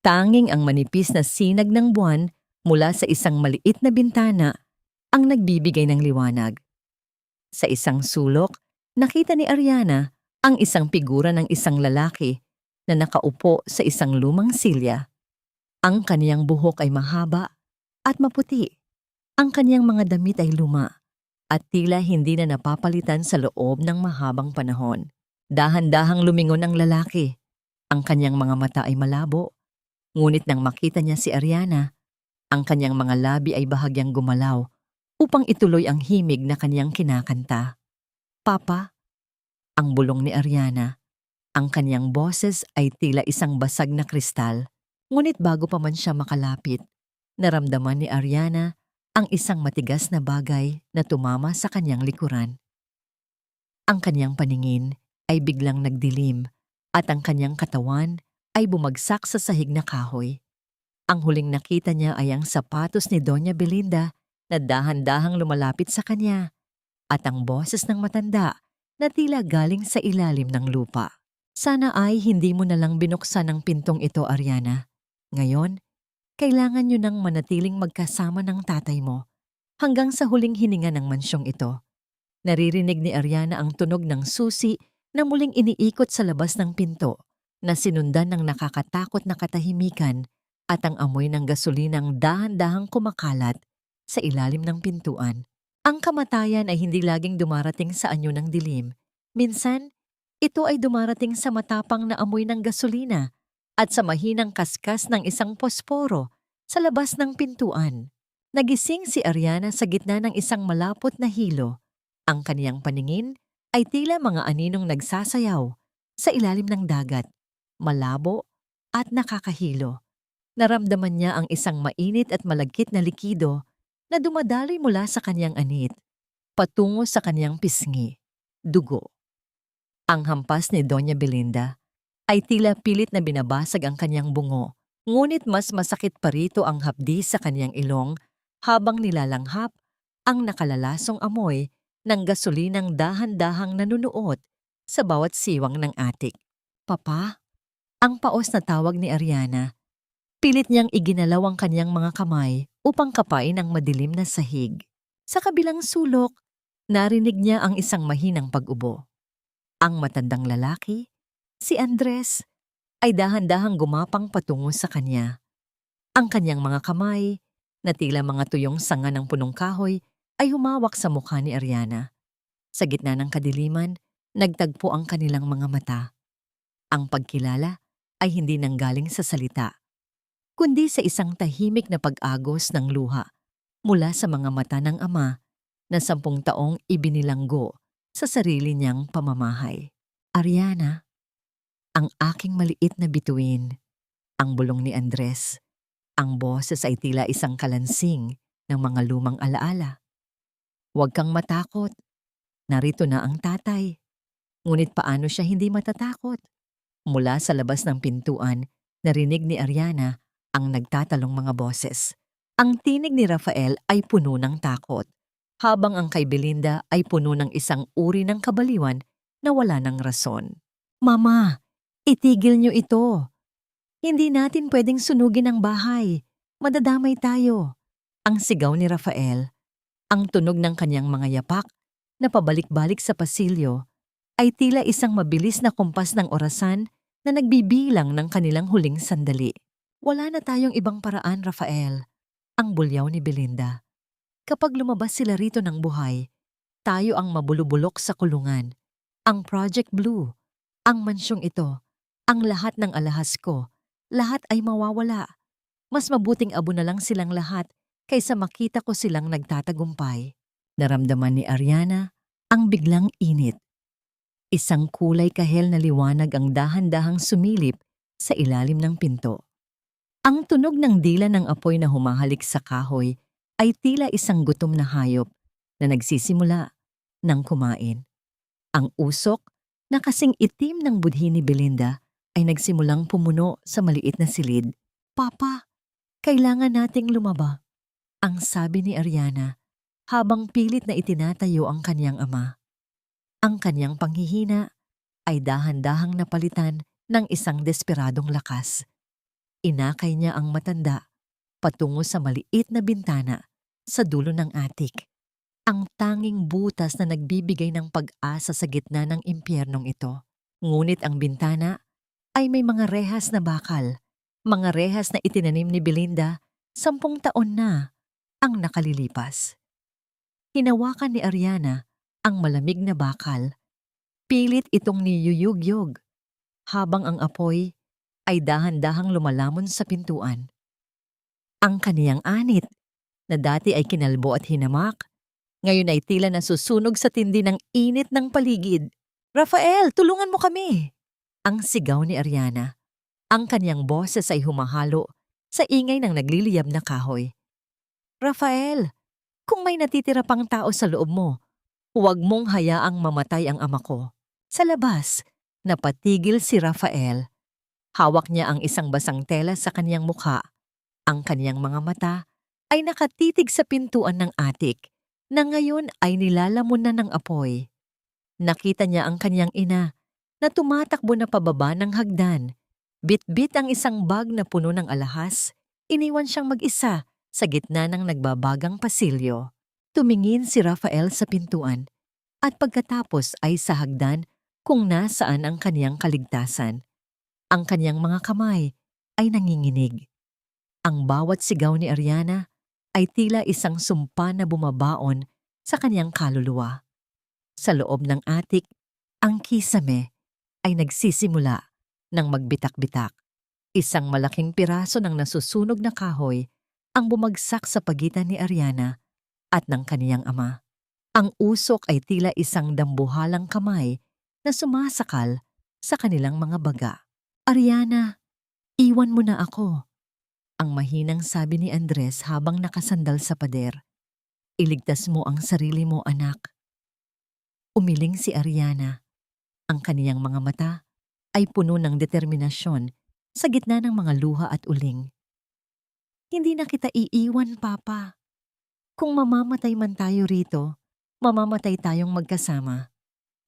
Tanging ang manipis na sinag ng buwan mula sa isang maliit na bintana ang nagbibigay ng liwanag. Sa isang sulok, nakita ni Ariana ang isang figura ng isang lalaki na nakaupo sa isang lumang silya. Ang kaniyang buhok ay mahaba at maputi. Ang kaniyang mga damit ay luma at tila hindi na napapalitan sa loob ng mahabang panahon. Dahan-dahang lumingon ang lalaki. Ang kaniyang mga mata ay malabo. Ngunit nang makita niya si Ariana, ang kaniyang mga labi ay bahagyang gumalaw upang ituloy ang himig na kaniyang kinakanta. Papa, ang bulong ni Ariana. Ang kaniyang boses ay tila isang basag na kristal. Ngunit bago pa man siya makalapit, naramdaman ni Ariana ang isang matigas na bagay na tumama sa kaniyang likuran. Ang kaniyang paningin ay biglang nagdilim at ang kaniyang katawan ay bumagsak sa sahig na kahoy. Ang huling nakita niya ay ang sapatos ni Doña Belinda na dahan-dahang lumalapit sa kanya at ang boses ng matanda na tila galing sa ilalim ng lupa. Sana ay hindi mo na lang binuksan ang pintong ito, Ariana. Ngayon, kailangan niyo nang manatiling magkasama ng tatay mo hanggang sa huling hininga ng mansyong ito. Naririnig ni Ariana ang tunog ng susi na muling iniikot sa labas ng pinto na sinundan ng nakakatakot na katahimikan at ang amoy ng gasolinang dahan-dahang kumakalat sa ilalim ng pintuan. Ang kamatayan ay hindi laging dumarating sa anyo ng dilim. Minsan, Ito ay dumarating sa matapang na amoy ng gasolina at sa mahinang kaskas ng isang posporo sa labas ng pintuan. Nagising si Ariana sa gitna ng isang malapot na hilo. Ang kaniyang paningin ay tila mga aninong nagsasayaw sa ilalim ng dagat, malabo at nakakahilo. Naramdaman niya ang isang mainit at malagkit na likido na dumadaloy mula sa kanyang anit, patungo sa kanyang pisngi, dugo. Ang hampas ni Doña Belinda ay tila pilit na binabasag ang kanyang bungo, ngunit mas masakit pa rito ang hapdi sa kanyang ilong habang nilalanghap ang nakalalasong amoy ng gasolinang dahan-dahang nanunuot sa bawat siwang ng atik. Papa, ang paos na tawag ni Ariana. Pilit niyang iginalaw ang kanyang mga kamay upang kapain ang madilim na sahig. Sa kabilang sulok, narinig niya ang isang mahinang pag-ubo. Ang matandang lalaki, si Andres, ay dahan-dahang gumapang patungo sa kanya. Ang kanyang mga kamay, na tila mga tuyong sanga ng punong kahoy, ay humawak sa mukha ni Ariana. Sa gitna ng kadiliman, nagtagpo ang kanilang mga mata. Ang pagkilala ay hindi nanggaling sa salita, kundi sa isang tahimik na pag-agos ng luha mula sa mga mata ng ama na 10 taong ibinilanggo sa sarili niyang pamamahay. Ariana, ang aking maliit na bituin, ang bulong ni Andres. Ang boses ay tila isang kalansing ng mga lumang alaala. Huwag kang matakot. Narito na ang tatay. Ngunit paano siya hindi matatakot? Mula sa labas ng pintuan, narinig ni Ariana ang nagtatalong mga boses. Ang tinig ni Rafael ay puno ng takot, habang ang kay Belinda ay puno ng isang uri ng kabaliwan na wala ng rason. Mama, itigil niyo ito. Hindi natin pwedeng sunugin ang bahay. Madadamay tayo. Ang sigaw ni Rafael, ang tunog ng kanyang mga yapak na pabalik-balik sa pasilyo, ay tila isang mabilis na kumpas ng orasan na nagbibilang ng kanilang huling sandali. Wala na tayong ibang paraan, Rafael, ang bulyaw ni Belinda. Kapag lumabas sila rito ng buhay, tayo ang mabulubulok sa kulungan. Ang Project Blue, ang mansyong ito, ang lahat ng alahas ko, lahat ay mawawala. Mas mabuting abo na lang silang lahat kaysa makita ko silang nagtatagumpay. Naramdaman ni Ariana ang biglang init. Isang kulay kahel na liwanag ang dahan-dahang sumilip sa ilalim ng pinto. Ang tunog ng dila ng apoy na humahalik sa kahoy ay tila isang gutom na hayop na nagsisimula ng kumain. Ang usok na kasing itim ng budhi ni Belinda ay nagsimulang pumuno sa maliit na silid. Papa, kailangan nating lumaba, ang sabi ni Ariana habang pilit na itinatayo ang kanyang ama. Ang kanyang panghihina ay dahan-dahang napalitan ng isang desperadong lakas. Inakay niya ang matanda patungo sa maliit na bintana sa dulo ng atik. Ang tanging butas na nagbibigay ng pag-asa sa gitna ng impyernong ito. Ngunit ang bintana ay may mga rehas na bakal, mga rehas na itinanim ni Belinda 10 taon na ang nakalilipas. Hinawakan ni Ariana ang malamig na bakal. Pilit itong niyuyugyog habang ang apoy ay dahan-dahang lumalamon sa pintuan. Ang kaniyang anit, na dati ay kinalbo at hinamak, ngayon ay tila nasusunog sa tindi ng init ng paligid. Rafael, tulungan mo kami! Ang sigaw ni Ariana. Ang kaniyang boses ay humahalo sa ingay ng nagliliyab na kahoy. Rafael, kung may natitira pang tao sa loob mo, huwag mong hayaang mamatay ang ama ko. Sa labas, napatigil si Rafael. Hawak niya ang isang basang tela sa kaniyang mukha. Ang kaniyang mga mata ay nakatitig sa pintuan ng atik na ngayon ay nilalamon na ng apoy. Nakita niya ang kaniyang ina na tumatakbo na pababa ng hagdan. Bit-bit ang isang bag na puno ng alahas. Iniwan siyang mag-isa sa gitna ng nagbabagang pasilyo. Tumingin si Rafael sa pintuan at pagkatapos ay sa hagdan kung nasaan ang kaniyang kaligtasan. Ang kaniyang mga kamay ay nanginginig. Ang bawat sigaw ni Ariana ay tila isang sumpa na bumabaon sa kaniyang kaluluwa. Sa loob ng atik, ang kisame ay nagsisimula ng magbitak-bitak. Isang malaking piraso ng nasusunog na kahoy ang bumagsak sa pagitan ni Ariana at ng kaniyang ama. Ang usok ay tila isang dambuhalang kamay na sumasakal sa kanilang mga baga. Ariana, iwan mo na ako, ang mahinang sabi ni Andres habang nakasandal sa pader. Iligtas mo ang sarili mo, anak. Umiling si Ariana. Ang kaniyang mga mata ay puno ng determinasyon sa gitna ng mga luha at uling. Hindi na kita iiwan, Papa. Kung mamamatay man tayo rito, mamamatay tayong magkasama.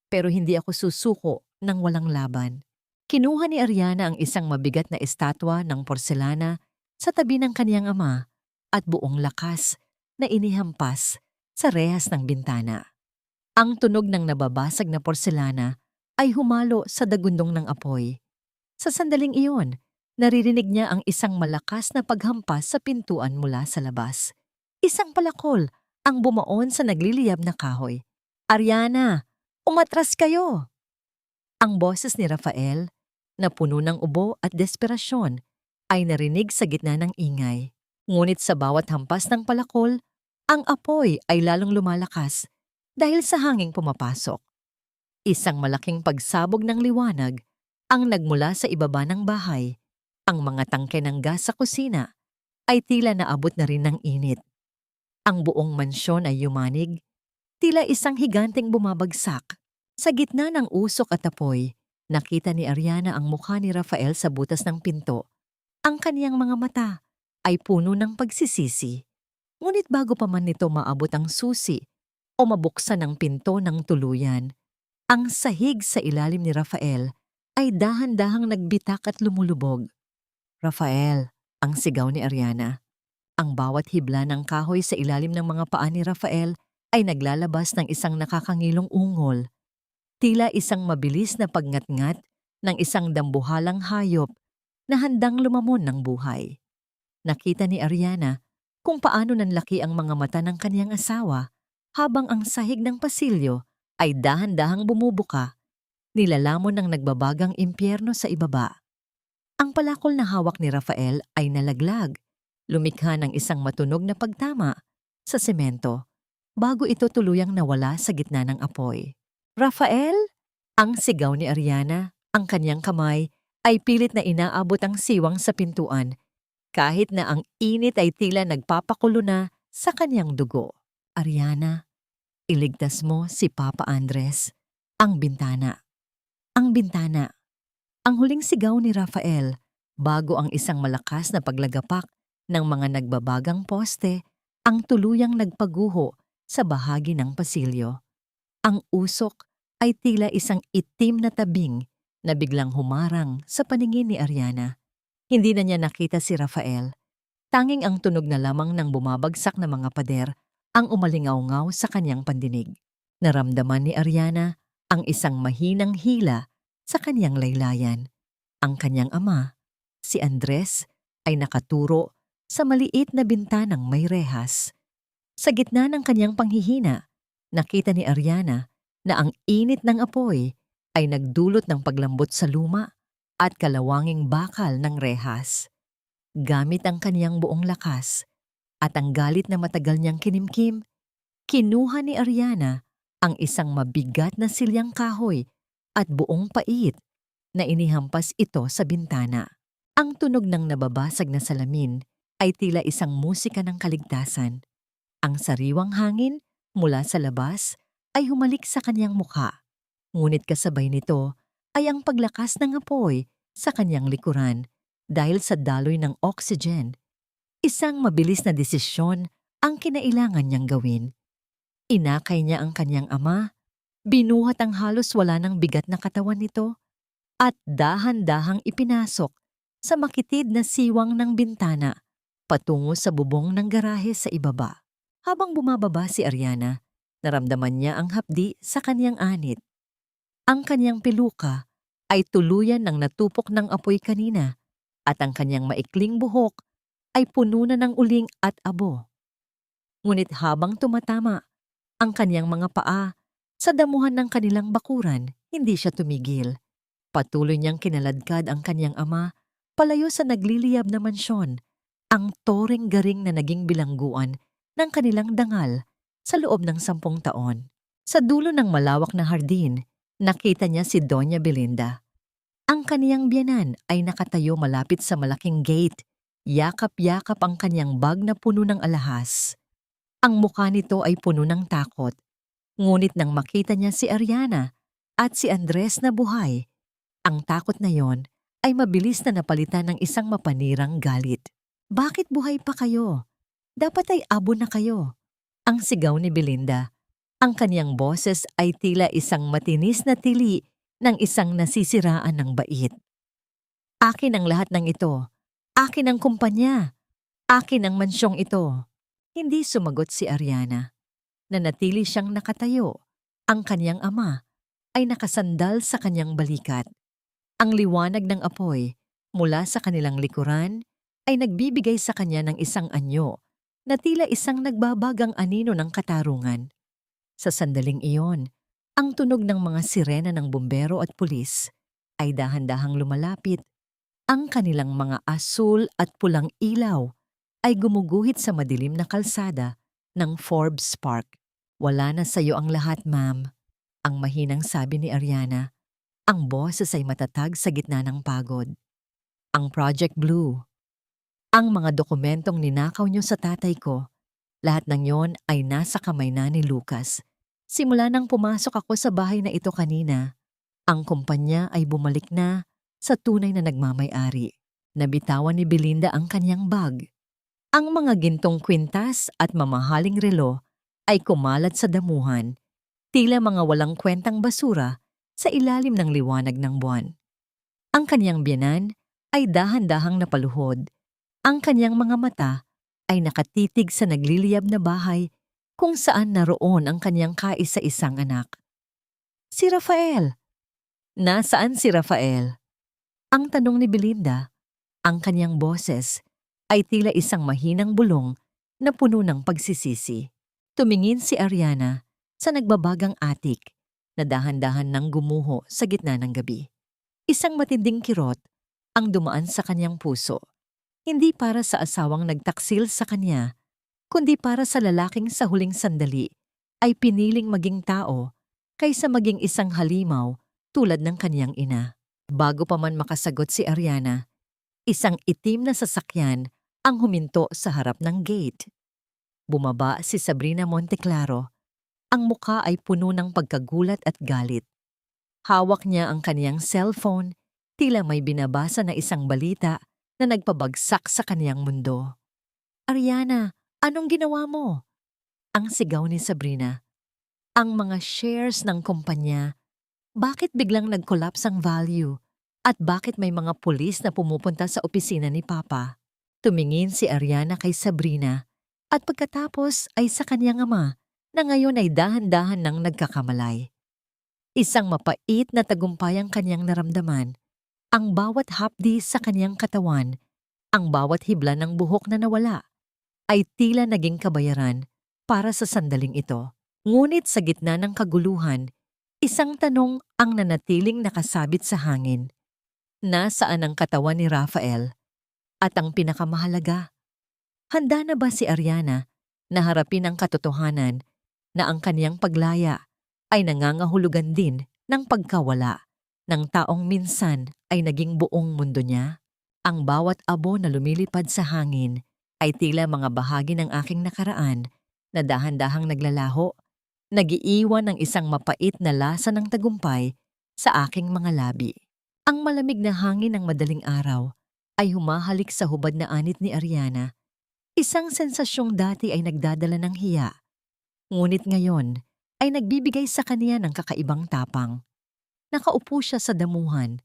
Pero hindi ako susuko ng walang laban. Kinuha ni Ariana ang isang mabigat na estatwa ng porselana sa tabi ng kaniyang ama at buong lakas na inihampas sa rehas ng bintana. Ang tunog ng nababasag na porselana ay humalo sa dagundong ng apoy. Sa sandaling iyon, naririnig niya ang isang malakas na paghampas sa pintuan mula sa labas. Isang palakol ang bumaon sa nagliliyab na kahoy. Ariana, umatras kayo! Ang boses ni Rafael, na puno ng ubo at desperasyon, ay narinig sa gitna ng ingay. Ngunit sa bawat hampas ng palakol, ang apoy ay lalong lumalakas dahil sa hanging pumapasok. Isang malaking pagsabog ng liwanag ang nagmula sa ibaba ng bahay. Ang mga tangke ng gas sa kusina ay tila naabot na rin ng init. Ang buong mansyon ay yumanig, tila isang higanteng bumabagsak. Sa gitna ng usok at apoy, nakita ni Ariana ang mukha ni Rafael sa butas ng pinto. Ang kaniyang mga mata ay puno ng pagsisisi. Ngunit bago pa man nito maabot ang susi o mabuksan ang pinto ng tuluyan, ang sahig sa ilalim ni Rafael ay dahan-dahang nagbitak at lumulubog. Rafael, ang sigaw ni Ariana. Ang bawat hibla ng kahoy sa ilalim ng mga paa ni Rafael ay naglalabas ng isang nakakangilong ungol. Tila isang mabilis na pagngat-ngat ng isang dambuhalang hayop na handang lumamon ng buhay. Nakita ni Ariana kung paano nanlaki ang mga mata ng kaniyang asawa habang ang sahig ng pasilyo ay dahan-dahang bumubuka, nilalamon ng nagbabagang impyerno sa ibaba. Ang palakol na hawak ni Rafael ay nalaglag, lumikha ng isang matunog na pagtama sa semento bago ito tuluyang nawala sa gitna ng apoy. Rafael? Ang sigaw ni Ariana, ang kanyang kamay ay pilit na inaabot ang siwang sa pintuan kahit na ang init ay tila nagpapakulo na sa kanyang dugo. Ariana, iligtas mo si Papa Andres. Ang bintana. Ang bintana. Ang huling sigaw ni Rafael bago ang isang malakas na paglagapak ng mga nagbabagang poste ang tuluyang nagpaguho sa bahagi ng pasilyo. Ang usok ay tila isang itim na tabing na biglang humarang sa paningin ni Ariana. Hindi na niya nakita si Rafael. Tanging ang tunog na lamang ng bumabagsak na mga pader ang umalingaw-ngaw sa kanyang pandinig. Naramdaman ni Ariana ang isang mahinang hila sa kanyang laylayan. Ang kanyang ama, si Andres, ay nakaturo sa maliit na bintanang may rehas. Sa gitna ng kanyang panghihina, nakita ni Ariana na ang init ng apoy ay nagdulot ng paglambot sa luma at kalawanging bakal ng rehas. Gamit ang kaniyang buong lakas at ang galit na matagal niyang kinimkim, kinuha ni Ariana ang isang mabigat na silyang kahoy at buong pait na inihampas ito sa bintana. Ang tunog ng nababasag na salamin ay tila isang musika ng kaligtasan. Ang sariwang hangin mula sa labas ay humalik sa kanyang mukha. Ngunit kasabay nito ay ang paglakas ng apoy sa kanyang likuran dahil sa daloy ng oxygen. Isang mabilis na desisyon ang kinailangan niyang gawin. Inakay niya ang kanyang ama, binuhat ang halos wala ng bigat na katawan nito, at dahan-dahang ipinasok sa makitid na siwang ng bintana patungo sa bubong ng garahe sa ibaba. Habang bumababa si Ariana, naramdaman niya ang hapdi sa kanyang anit. Ang kanyang peluka ay tuluyan ng natupok ng apoy kanina at ang kanyang maikling buhok ay puno na ng uling at abo. Ngunit habang tumatama ang kanyang mga paa sa damuhan ng kanilang bakuran, hindi siya tumigil. Patuloy niyang kinaladkad ang kanyang ama palayo sa nagliliyab na mansyon, ang toring-garing na naging bilangguan ng kanilang dangal sa loob ng 10 taon. Sa dulo ng malawak na hardin, nakita niya si Doña Belinda. Ang kaniyang biyenan ay nakatayo malapit sa malaking gate. Yakap-yakap ang kanyang bag na puno ng alahas. Ang mukha nito ay puno ng takot. Ngunit nang makita niya si Ariana at si Andres na buhay, ang takot na yon ay mabilis na napalitan ng isang mapanirang galit. Bakit buhay pa kayo? Dapat ay abo na kayo. Ang sigaw ni Belinda. Ang kaniyang boses ay tila isang matinis na tili ng isang nasisiraan ng bait. Akin ang lahat ng ito. Akin ang kumpanya. Akin ang mansyong ito. Hindi sumagot si Ariana. Nanatili siyang nakatayo. Ang kaniyang ama ay nakasandal sa kanyang balikat. Ang liwanag ng apoy mula sa kanilang likuran ay nagbibigay sa kanya ng isang anyo na tila isang nagbabagang anino ng katarungan. Sa sandaling iyon, ang tunog ng mga sirena ng bumbero at pulis ay dahan-dahang lumalapit. Ang kanilang mga asul at pulang ilaw ay gumuguhit sa madilim na kalsada ng Forbes Park. Wala na sa iyo ang lahat, ma'am, ang mahinang sabi ni Ariana. Ang boses ay matatag sa gitna ng pagod. Ang Project Blue. Ang mga dokumentong ninakaw niyo sa tatay ko, lahat ng yon ay nasa kamay na ni Lucas. Simula nang pumasok ako sa bahay na ito kanina, ang kumpanya ay bumalik na sa tunay na nagmamay-ari. Nabitawan ni Belinda ang kanyang bag. Ang mga gintong kwintas at mamahaling relo ay kumalat sa damuhan, tila mga walang kwentang basura sa ilalim ng liwanag ng buwan. Ang kanyang biyenan ay dahan-dahang napaluhod. Ang kanyang mga mata ay nakatitig sa nagliliyab na bahay kung saan naroon ang kanyang kaisa-isang anak. Si Rafael! Nasaan si Rafael? Ang tanong ni Belinda. Ang kanyang boses ay tila isang mahinang bulong na puno ng pagsisisi. Tumingin si Ariana sa nagbabagang atik na dahan-dahan nang gumuho sa gitna ng gabi. Isang matinding kirot ang dumaan sa kanyang puso. Hindi para sa asawang nagtaksil sa kanya, kundi para sa lalaking sa huling sandali ay piniling maging tao kaysa maging isang halimaw tulad ng kanyang ina. Bago pa man makasagot si Ariana, isang itim na sasakyan ang huminto sa harap ng gate. Bumaba si Sabrina Monteclaro. Ang mukha ay puno ng pagkagulat at galit. Hawak niya ang kaniyang cellphone, tila may binabasa na isang balita na nagpabagsak sa kaniyang mundo. Ariana, anong ginawa mo? Ang sigaw ni Sabrina. Ang mga shares ng kumpanya. Bakit biglang nag-collapse ang value? At bakit may mga pulis na pumupunta sa opisina ni Papa? Tumingin si Ariana kay Sabrina at pagkatapos ay sa kanyang ama na ngayon ay dahan-dahan nang nagkakamalay. Isang mapait na tagumpay ang kanyang naramdaman. Ang bawat hapdi sa kanyang katawan, ang bawat hibla ng buhok na nawala, ay tila naging kabayaran para sa sandaling ito. Ngunit sa gitna ng kaguluhan, isang tanong ang nanatiling nakasabit sa hangin. Nasaan ang katawan ni Rafael? At ang pinakamahalaga, handa na ba si Ariana na harapin ang katotohanan na ang kaniyang paglaya ay nangangahulugan din ng pagkawala ng taong minsan ay naging buong mundo niya? Ang bawat abo na lumilipad sa hangin ay tila mga bahagi ng aking nakaraan na dahan-dahang naglalaho, nagiiwan ng isang mapait na lasa ng tagumpay sa aking mga labi. Ang malamig na hangin ng madaling araw ay humahalik sa hubad na anit ni Ariana. Isang sensasyong dati ay nagdadala ng hiya, ngunit ngayon ay nagbibigay sa kaniya ng kakaibang tapang. Nakaupo siya sa damuhan.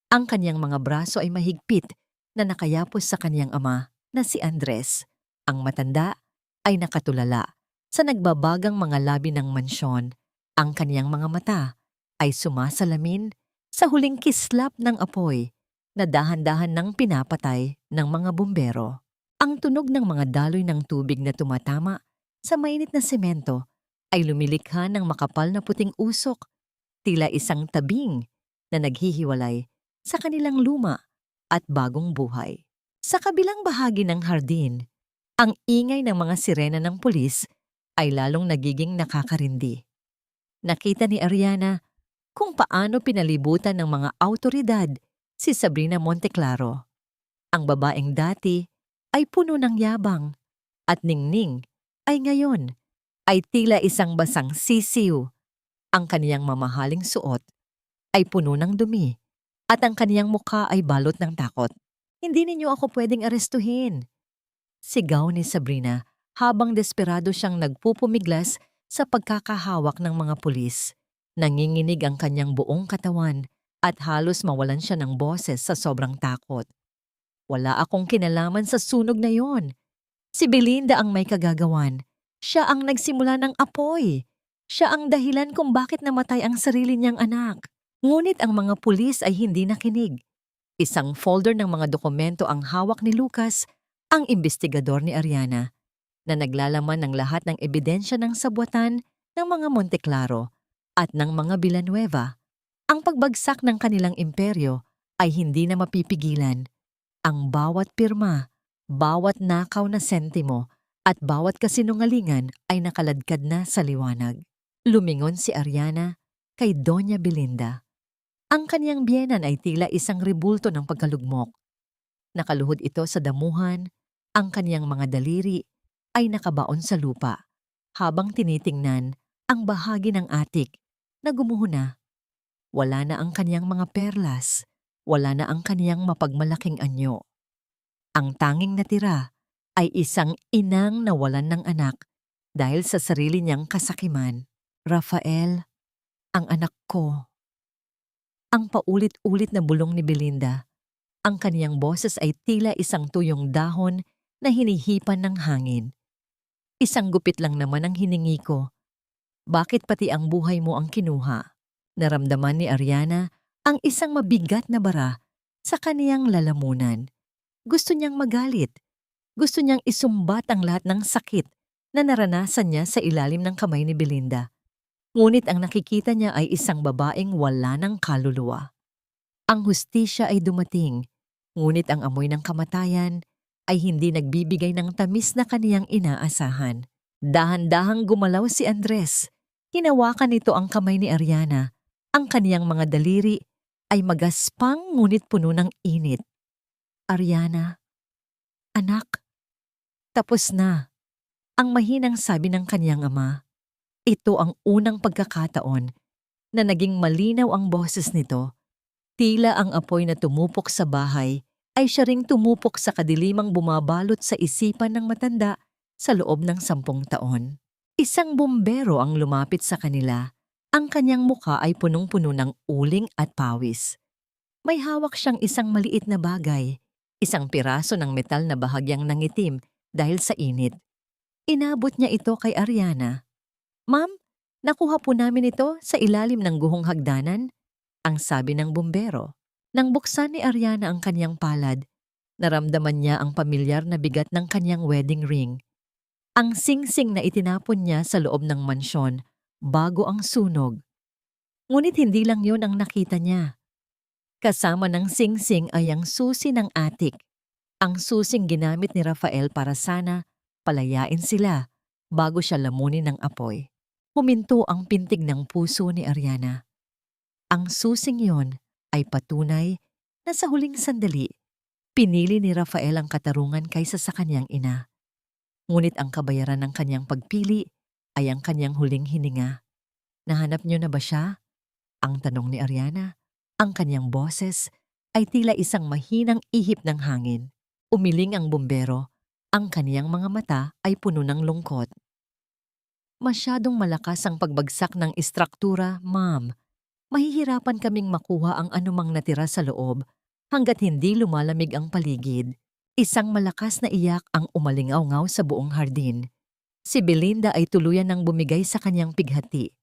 Ang kanyang mga braso ay mahigpit na nakayapos sa kanyang ama na si Andres. Ang matanda ay nakatulala sa nagbabagang mga labi ng mansyon. Ang kanyang mga mata ay sumasalamin sa huling kislap ng apoy na dahan-dahan nang pinapatay ng mga bumbero. Ang tunog ng mga daloy ng tubig na tumatama sa mainit na semento ay lumilikha ng makapal na puting usok, tila isang tabing na naghihiwalay sa kanilang luma at bagong buhay. Sa kabilang bahagi ng hardin, ang ingay ng mga sirena ng pulis ay lalong nagiging nakakarindi. Nakita ni Ariana kung paano pinalibutan ng mga awtoridad si Sabrina Monteclaro. Ang babaeng dati ay puno ng yabang at ningning ay ngayon ay tila isang basang sisiw. Ang kaniyang mamahaling suot ay puno ng dumi at ang kaniyang mukha ay balot ng takot. Hindi ninyo ako pwedeng arestuhin, sigaw ni Sabrina habang desperado siyang nagpupumiglas sa pagkakahawak ng mga pulis. Nanginginig ang kanyang buong katawan at halos mawalan siya ng boses sa sobrang takot. Wala akong kinalaman sa sunog na yon. Si Belinda ang may kagagawan. Siya ang nagsimula ng apoy. Siya ang dahilan kung bakit namatay ang sarili niyang anak. Ngunit ang mga pulis ay hindi nakinig. Isang folder ng mga dokumento ang hawak ni Lucas, ang imbestigador ni Ariana, na naglalaman ng lahat ng ebidensya ng sabwatan ng mga Monteclaro at ng mga Villanueva. Ang pagbagsak ng kanilang imperyo ay hindi na mapipigilan. Ang bawat pirma, bawat nakaw na sentimo at bawat kasinungalingan ay nakaladkad na sa liwanag. Lumingon si Ariana kay Doña Belinda. Ang kaniyang biyenan ay tila isang rebulto ng pagkalugmok. Nakaluhod ito sa damuhan, ang kaniyang mga daliri ay nakabaon sa lupa, habang tinitingnan ang bahagi ng atik na gumuho na. Wala na ang kaniyang mga perlas, wala na ang kaniyang mapagmalaking anyo. Ang tanging natira ay isang inang nawalan ng anak dahil sa sarili niyang kasakiman. Rafael, ang anak ko. Ang paulit-ulit na bulong ni Belinda. Ang kaniyang boses ay tila isang tuyong dahon na hinihipan ng hangin. Isang gupit lang naman ang hiningi ko. Bakit pati ang buhay mo ang kinuha? Naramdaman ni Ariana ang isang mabigat na bara sa kaniyang lalamunan. Gusto niyang magalit. Gusto niyang isumbat ang lahat ng sakit na naranasan niya sa ilalim ng kamay ni Belinda. Ngunit ang nakikita niya ay isang babaeng wala ng kaluluwa. Ang hustisya ay dumating, ngunit ang amoy ng kamatayan ay hindi nagbibigay ng tamis na kaniyang inaasahan. Dahan-dahang gumalaw si Andres. Hinawakan nito ang kamay ni Ariana. Ang kaniyang mga daliri ay magaspang ngunit puno ng init. Ariana, anak, tapos na. Ang mahinang sabi ng kaniyang ama. Ito ang unang pagkakataon na naging malinaw ang boses nito. Tila ang apoy na tumupok sa bahay ay siya ring tumupok sa kadilimang bumabalot sa isipan ng matanda sa loob ng 10 taon. Isang bumbero ang lumapit sa kanila. Ang kanyang mukha ay punong-puno ng uling at pawis. May hawak siyang isang maliit na bagay, isang piraso ng metal na bahagyang nangitim dahil sa init. Inabot niya ito kay Ariana. Ma'am, nakuha po namin ito sa ilalim ng guhong hagdanan, ang sabi ng bumbero. Nang buksan ni Ariana ang kanyang palad, naramdaman niya ang pamilyar na bigat ng kanyang wedding ring. Ang singsing na itinapon niya sa loob ng mansyon bago ang sunog. Ngunit hindi lang yon ang nakita niya. Kasama ng singsing ay ang susi ng atik. Ang susing ginamit ni Rafael para sana palayain sila bago siya lamunin ng apoy. Huminto ang pintig ng puso ni Ariana. Ang susing yon ay patunay na sa huling sandali, pinili ni Rafael ang katarungan kaysa sa kanyang ina. Ngunit ang kabayaran ng kanyang pagpili ay ang kanyang huling hininga. Nahanap niyo na ba siya? Ang tanong ni Ariana. Ang kanyang boses ay tila isang mahinang ihip ng hangin. Umiling ang bumbero. Ang kaniyang mga mata ay puno ng lungkot. Masyadong malakas ang pagbagsak ng istruktura, ma'am. Mahihirapan kaming makuha ang anumang natira sa loob hanggat hindi lumalamig ang paligid. Isang malakas na iyak ang umalingaw-ngaw sa buong hardin. Si Belinda ay tuluyan ng bumigay sa kanyang pighati.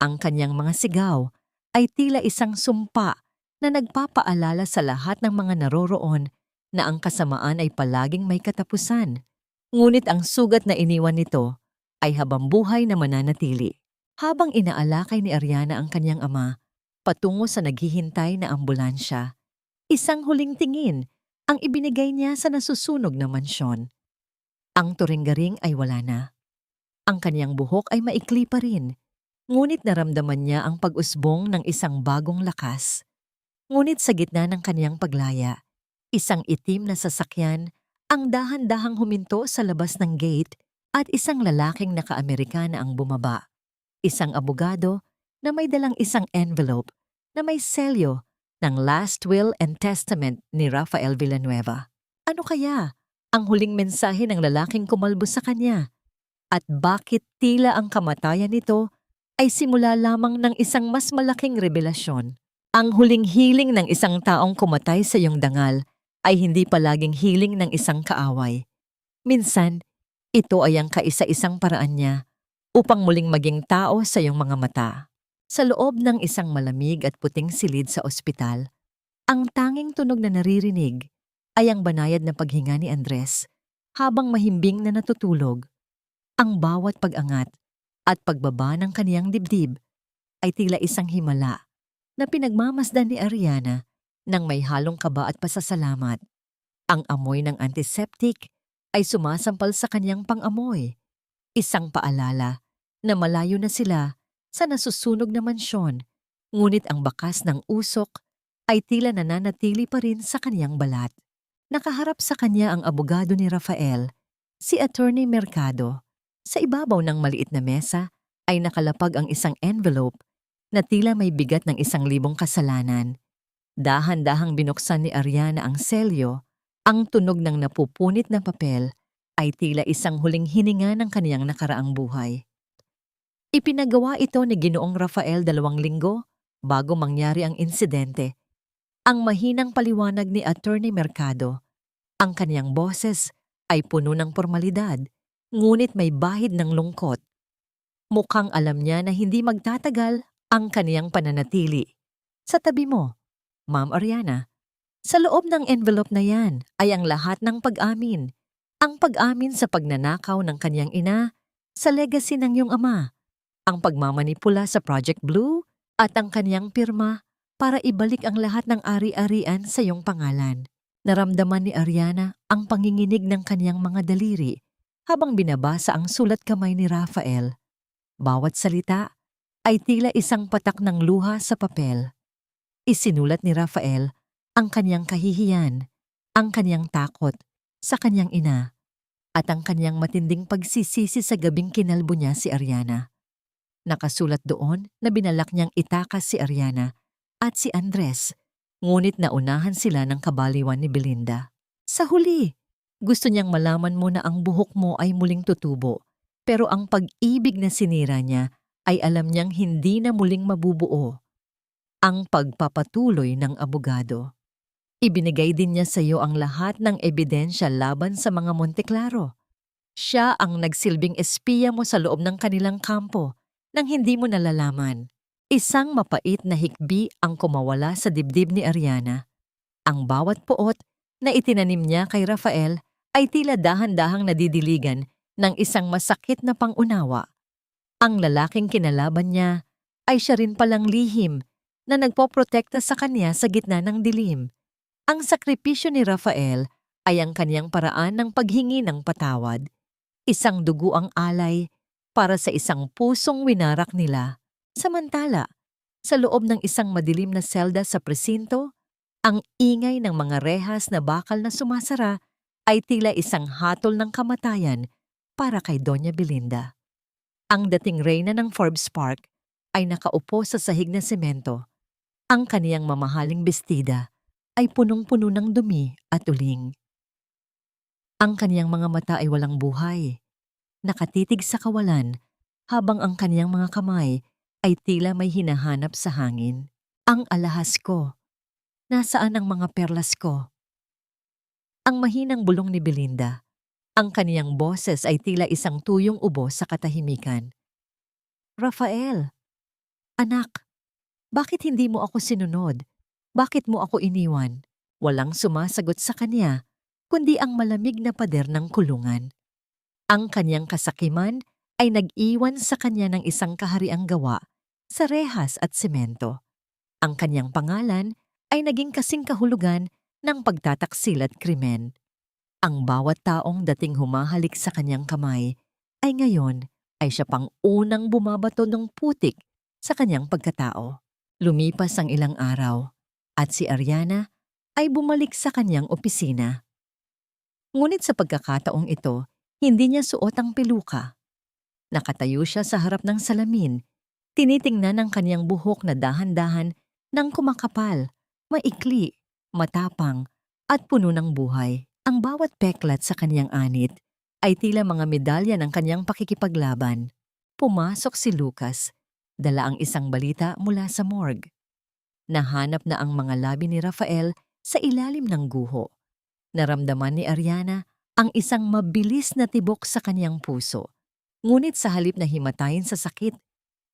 Ang kanyang mga sigaw ay tila isang sumpa na nagpapaalala sa lahat ng mga naroroon na ang kasamaan ay palaging may katapusan. Ngunit ang sugat na iniwan nito ay habang buhay na mananatili. Habang inaalakay ni Ariana ang kanyang ama, patungo sa naghihintay na ambulansya. Isang huling tingin ang ibinigay niya sa nasusunog na mansyon. Ang turinggaring ay wala na. Ang kaniyang buhok ay maikli pa rin, ngunit naramdaman niya ang pag-usbong ng isang bagong lakas. Ngunit sa gitna ng kaniyang paglaya, isang itim na sasakyan ang dahan-dahang huminto sa labas ng gate at isang lalaking naka-Amerikana ang bumaba. Isang abogado na may dalang isang envelope na may selyo ng Last Will and Testament ni Rafael Villanueva. Ano kaya ang huling mensahe ng lalaking kumalbo sa kanya? At bakit tila ang kamatayan nito ay simula lamang ng isang mas malaking revelasyon? Ang huling hiling ng isang taong kumatay sa iyong dangal ay hindi palaging hiling ng isang kaaway. Minsan, ito ay ang kaisa-isang paraan niya upang muling maging tao sa iyong mga mata. Sa loob ng isang malamig at puting silid sa ospital, ang tanging tunog na naririnig ay ang banayad na paghinga ni Andres habang mahimbing na natutulog. Ang bawat pag-angat at pagbaba ng kaniyang dibdib ay tila isang himala na pinagmamasdan ni Ariana nang may halong kaba at pasasalamat. Ang amoy ng antiseptic ay sumasampal sa kaniyang pang-amoy. Isang paalala na malayo na sila sa nasusunog na mansyon, ngunit ang bakas ng usok ay tila nananatili pa rin sa kaniyang balat. Nakaharap sa kanya ang abogado ni Rafael, si Attorney Mercado. Sa ibabaw ng maliit na mesa ay nakalapag ang isang envelope na tila may bigat ng 1,000 kasalanan. Dahan-dahang binuksan ni Ariana ang selyo, ang tunog ng napupunit na papel ay tila isang huling hininga ng kaniyang nakaraang buhay. Ipinagawa ito ni Ginoong Rafael 2 linggo bago mangyari ang insidente. Ang mahinang paliwanag ni Attorney Mercado, ang kaniyang boses ay puno ng formalidad, ngunit may bahid ng lungkot. Mukhang alam niya na hindi magtatagal ang kaniyang pananatili. Sa tabi mo, Ma'am Ariana, sa loob ng envelope na yan ay ang lahat ng pag-amin. Ang pag-amin sa pagnanakaw ng kaniyang ina, sa legacy ng iyong ama, ang pagmamanipula sa Project Blue at ang kaniyang pirma para ibalik ang lahat ng ari-arian sa iyong pangalan. Naramdaman ni Ariana ang panginginig ng kaniyang mga daliri habang binabasa ang sulat kamay ni Rafael. Bawat salita ay tila isang patak ng luha sa papel. Isinulat ni Rafael ang kaniyang kahihiyan, ang kaniyang takot sa kaniyang ina, at ang kaniyang matinding pagsisisi sa gabing kinalbo niya si Ariana. Nakasulat doon na binalak niyang itakas si Ariana at si Andres, ngunit naunahan sila ng kabaliwan ni Belinda. Sa huli, gusto niyang malaman mo na ang buhok mo ay muling tutubo, pero ang pag-ibig na sinira niya ay alam niyang hindi na muling mabubuo. Ang pagpapatuloy ng abogado. Ibinigay din niya sa iyo ang lahat ng ebidensya laban sa mga Monteclaro. Siya ang nagsilbing espiya mo sa loob ng kanilang kampo nang hindi mo nalalaman. Isang mapait na hikbi ang kumawala sa dibdib ni Ariana. Ang bawat puot na itinanim niya kay Rafael ay tila dahan-dahang nadidiligan ng isang masakit na pangunawa. Ang lalaking kinalaban niya ay siya rin palang lihim na nagpoprotekta sa kanya sa gitna ng dilim. Ang sakripisyo ni Rafael ay ang kaniyang paraan ng paghingi ng patawad, isang duguang alay para sa isang pusong winarak nila. Samantala, sa loob ng isang madilim na selda sa presinto, ang ingay ng mga rehas na bakal na sumasara ay tila isang hatol ng kamatayan para kay Doña Belinda. Ang dating reyna ng Forbes Park ay nakaupo sa sahig na semento. Ang kaniyang mamahaling bestida ay punong-puno ng dumi at uling. Ang kaniyang mga mata ay walang buhay, nakatitig sa kawalan, habang ang kaniyang mga kamay ay tila may hinahanap sa hangin. Ang alahas ko, nasaan ang mga perlas ko? Ang mahinang bulong ni Belinda, ang kaniyang boses ay tila isang tuyong ubo sa katahimikan. Rafael, anak, bakit hindi mo ako sinunod? Bakit mo ako iniwan? Walang sumasagot sa kanya, kundi ang malamig na pader ng kulungan. Ang kanyang kasakiman ay nag-iwan sa kanya ng isang kahariang gawa sa rehas at semento. Ang kanyang pangalan ay naging kasing kahulugan ng pagtataksil at krimen. Ang bawat taong dating humahalik sa kanyang kamay ay ngayon ay siya pang unang bumabato ng putik sa kanyang pagkatao. Lumipas ang ilang araw at si Ariana ay bumalik sa kanyang opisina. Ngunit sa pagkakataong ito, hindi niya suot ang peluka. Nakatayo siya sa harap ng salamin, tinitingnan ang kanyang buhok na dahan-dahan ng kumakapal, maikli, matapang, at puno ng buhay. Ang bawat peklat sa kanyang anit ay tila mga medalya ng kanyang pakikipaglaban. Pumasok si Lucas, dala ang isang balita mula sa morgue. Nahanap na ang mga labi ni Rafael sa ilalim ng guho. Naramdaman ni Ariana ang isang mabilis na tibok sa kanyang puso. Ngunit sa halip na himatayin sa sakit,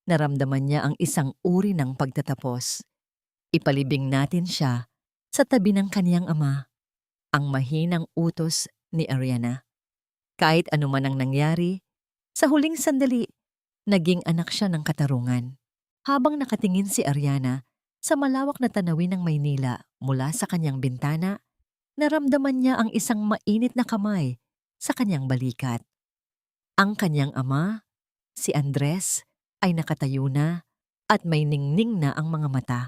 naramdaman niya ang isang uri ng pagtatapos. Ipalibing natin siya sa tabi ng kaniyang ama, ang mahinang utos ni Ariana. Kahit anuman ang nangyari, sa huling sandali, naging anak siya ng katarungan. Habang nakatingin si Ariana sa malawak na tanawin ng Maynila mula sa kanyang bintana, naramdaman niya ang isang mainit na kamay sa kanyang balikat. Ang kanyang ama, si Andres, ay nakatayo na at may ningning na ang mga mata.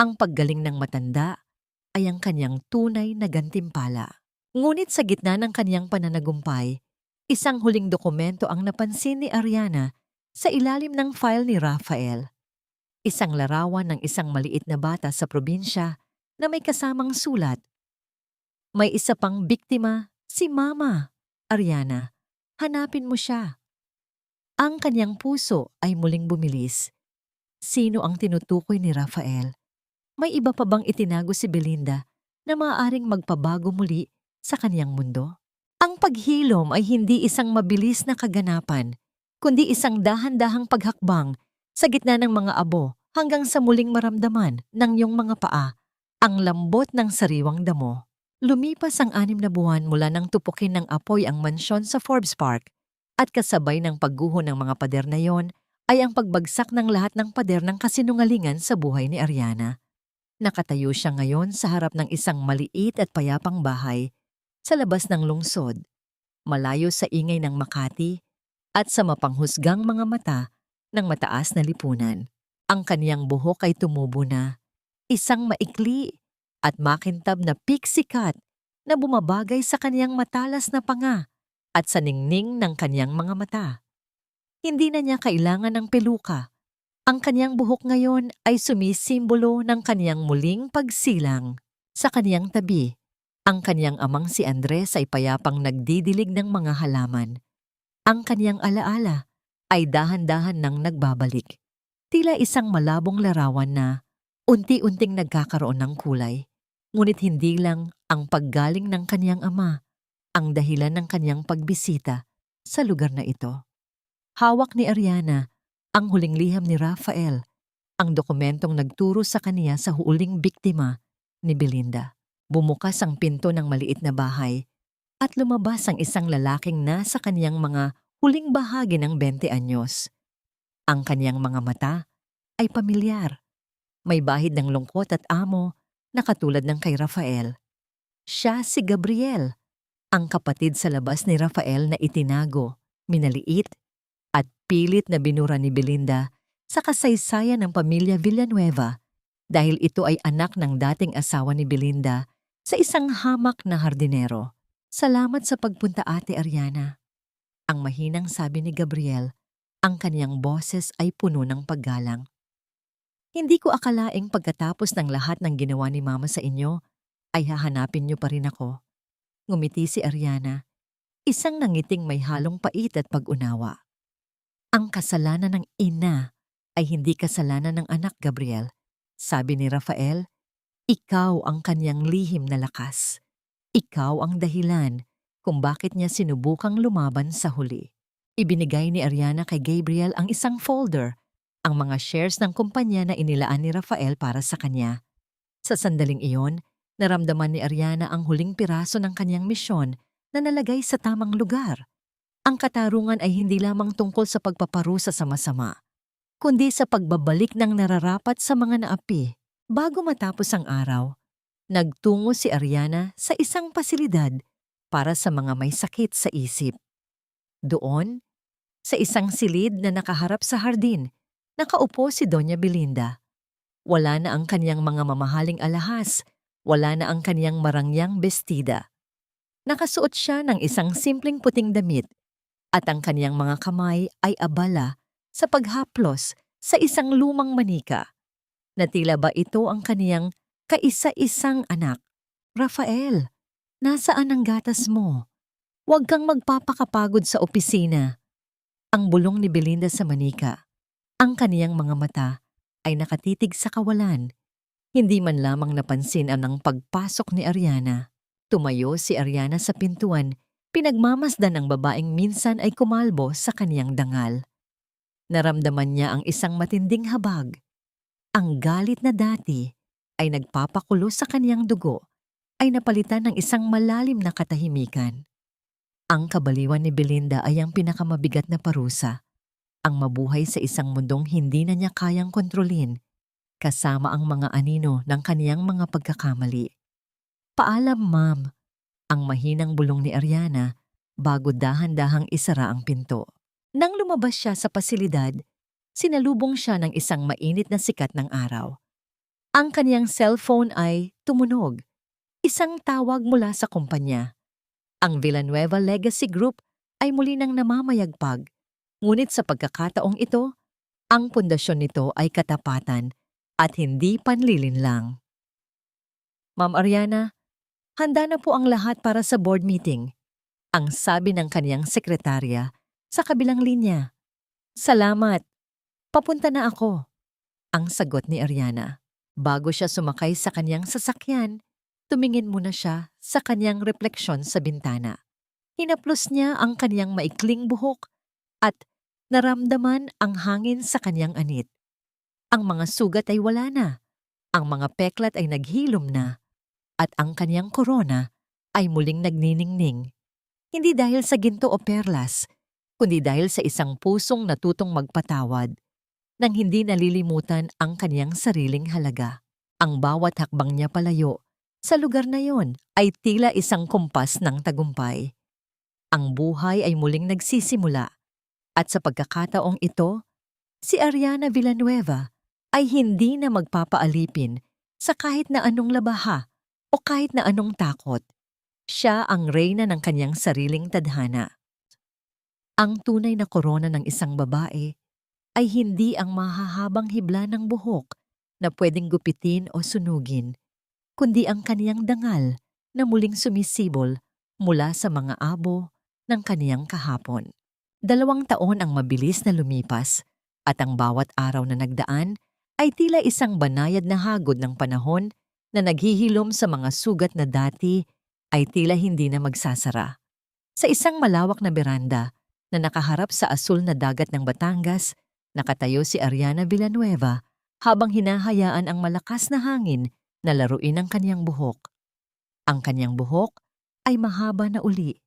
Ang paggaling ng matanda ay ang kanyang tunay na gantimpala. Ngunit sa gitna ng kanyang pananagumpay, isang huling dokumento ang napansin ni Ariana sa ilalim ng file ni Rafael. Isang larawan ng isang maliit na bata sa probinsya na may kasamang sulat. May isa pang biktima, si Mama. Ariana, hanapin mo siya. Ang kanyang puso ay muling bumilis. Sino ang tinutukoy ni Rafael? May iba pa bang itinago si Belinda na maaaring magpabago muli sa kanyang mundo? Ang paghilom ay hindi isang mabilis na kaganapan, kundi isang dahan-dahang paghakbang sa gitna ng mga abo hanggang sa muling maramdaman ng iyong mga paa ang lambot ng sariwang damo. Lumipas ang 6 na buwan mula nang tupukin ng apoy ang mansyon sa Forbes Park at kasabay ng pagguho ng mga pader na yon ay ang pagbagsak ng lahat ng pader ng kasinungalingan sa buhay ni Ariana. Nakatayo siya ngayon sa harap ng isang maliit at payapang bahay sa labas ng lungsod, malayo sa ingay ng Makati at sa mapanghusgang mga mata ng mataas na lipunan. Ang kaniyang buhok ay tumubo na, isang maikli at makintab na pixie cut na bumabagay sa kaniyang matalas na panga at sa ningning ng kaniyang mga mata. Hindi na niya kailangan ng peluka. Ang kaniyang buhok ngayon ay sumisimbolo ng kaniyang muling pagsilang. Sa kaniyang tabi, ang kaniyang amang si Andres ay payapang nagdidilig ng mga halaman. Ang kaniyang alaala ay dahan-dahan nang nagbabalik. Tila isang malabong larawan na unti-unting nagkakaroon ng kulay. Ngunit hindi lang ang paggaling ng kaniyang ama ang dahilan ng kaniyang pagbisita sa lugar na ito. Hawak ni Ariana ang huling liham ni Rafael, ang dokumentong nagturo sa kaniya sa huling biktima ni Belinda. Bumukas ang pinto ng maliit na bahay at lumabas ang isang lalaking nasa kaniyang mga huling bahagi ng 20 anyos. Ang kaniyang mga mata ay pamilyar. May bahid ng lungkot at amo na katulad ng kay Rafael. Siya si Gabriel, ang kapatid sa labas ni Rafael na itinago, minaliit, at pilit na binura ni Belinda sa kasaysayan ng pamilya Villanueva dahil ito ay anak ng dating asawa ni Belinda sa isang hamak na hardinero. Salamat sa pagpunta, Ate Ariana. Ang mahinang sabi ni Gabriel, ang kaniyang boses ay puno ng paggalang. Hindi ko akalaing pagkatapos ng lahat ng ginawa ni Mama sa inyo, ay hahanapin niyo pa rin ako. Ngumiti si Ariana, isang nangiting may halong pait at pag-unawa. Ang kasalanan ng ina ay hindi kasalanan ng anak, Gabriel. Sabi ni Rafael, ikaw ang kanyang lihim na lakas. Ikaw ang dahilan kung bakit niya sinubukang lumaban sa huli. Ibinigay ni Ariana kay Gabriel ang isang folder, ang mga shares ng kumpanya na inilaan ni Rafael para sa kanya. Sa sandaling iyon, naramdaman ni Ariana ang huling piraso ng kanyang misyon na nalagay sa tamang lugar. Ang katarungan ay hindi lamang tungkol sa pagpaparusa sa masama. kundi sa pagbabalik ng nararapat sa mga naapi. Bago matapos ang araw, nagtungo si Ariana sa isang pasilidad para sa mga may sakit sa isip. Doon, sa isang silid na nakaharap sa hardin, nakaupo si Doña Belinda. Wala na ang kanyang mga mamahaling alahas, wala na ang kanyang marangyang bestida. Nakasuot siya ng isang simpleng puting damit at ang kanyang mga kamay ay abala sa paghaplos sa isang lumang manika na tila ba ito ang kaniyang kaisa-isang anak. Rafael, nasaan ang gatas mo? Huwag kang magpapakapagod sa opisina. Ang bulong ni Belinda sa manika. Ang kaniyang mga mata ay nakatitig sa kawalan. Hindi man lamang napansin ang pagpasok ni Ariana. Tumayo si Ariana sa pintuan, pinagmamasdan ang babaeng minsan ay kumalbo sa kaniyang dangal. Naramdaman niya ang isang matinding habag. Ang galit na dati ay nagpapakulo sa kaniyang dugo ay napalitan ng isang malalim na katahimikan. Ang kabaliwan ni Belinda ay ang pinakamabigat na parusa, ang mabuhay sa isang mundong hindi na niya kayang kontrolin, kasama ang mga anino ng kaniyang mga pagkakamali. Paalam, ma'am, ang mahinang bulong ni Ariana bago dahan-dahang isara ang pinto. Nang lumabas siya sa pasilidad, sinalubong siya ng isang mainit na sikat ng araw. Ang kaniyang cellphone ay tumunog, isang tawag mula sa kumpanya. Ang Villanueva Legacy Group ay muli nang namamayagpag, ngunit sa pagkakataong ito, ang pundasyon nito ay katapatan at hindi panlilinlang. Ma'am Ariana, handa na po ang lahat para sa board meeting, ang sabi ng kaniyang sekretarya sa kabilang linya. Salamat, papunta na ako, ang sagot ni Ariana. Bago siya sumakay sa kaniyang sasakyan, tumingin muna siya sa kaniyang refleksyon sa bintana. Hinaplos niya ang kaniyang maikling buhok at naramdaman ang hangin sa kaniyang anit. Ang mga sugat ay wala na, ang mga peklat ay naghilom na, at ang kaniyang korona ay muling nagniningning. Hindi dahil sa ginto o perlas, kundi dahil sa isang pusong natutong magpatawad, nang hindi nalilimutan ang kaniyang sariling halaga. Ang bawat hakbang niya palayo sa lugar na yon ay tila isang kumpas ng tagumpay. Ang buhay ay muling nagsisimula, at sa pagkakataong ito, si Ariana Villanueva ay hindi na magpapaalipin sa kahit na anong labaha o kahit na anong takot. Siya ang reyna ng kanyang sariling tadhana. Ang tunay na korona ng isang babae ay hindi ang mahahabang hibla ng buhok na pwedeng gupitin o sunugin, kundi ang kaniyang dangal na muling sumisibol mula sa mga abo ng kaniyang kahapon. 2 taon ang mabilis na lumipas at ang bawat araw na nagdaan ay tila isang banayad na hagod ng panahon na naghihilom sa mga sugat na dati ay tila hindi na magsasara. Sa isang malawak na beranda na nakaharap sa asul na dagat ng Batangas, nakatayo si Ariana Villanueva habang hinahayaan ang malakas na hangin na laruin ang kaniyang buhok. Ang kaniyang buhok ay mahaba na uli,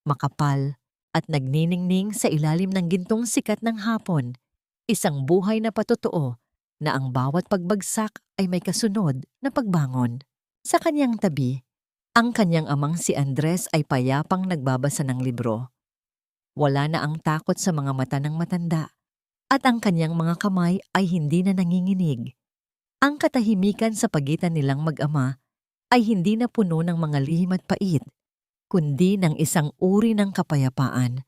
makapal at nagniningning sa ilalim ng gintong sikat ng hapon, isang buhay na patotoo na ang bawat pagbagsak ay may kasunod na pagbangon. Sa kaniyang tabi, ang kaniyang amang si Andres ay payapang nagbabasa ng libro. Wala na ang takot sa mga mata ng matanda, at ang kaniyang mga kamay ay hindi na nanginginig. Ang katahimikan sa pagitan nilang mag-ama ay hindi na puno ng mga lihim at pait, kundi ng isang uri ng kapayapaan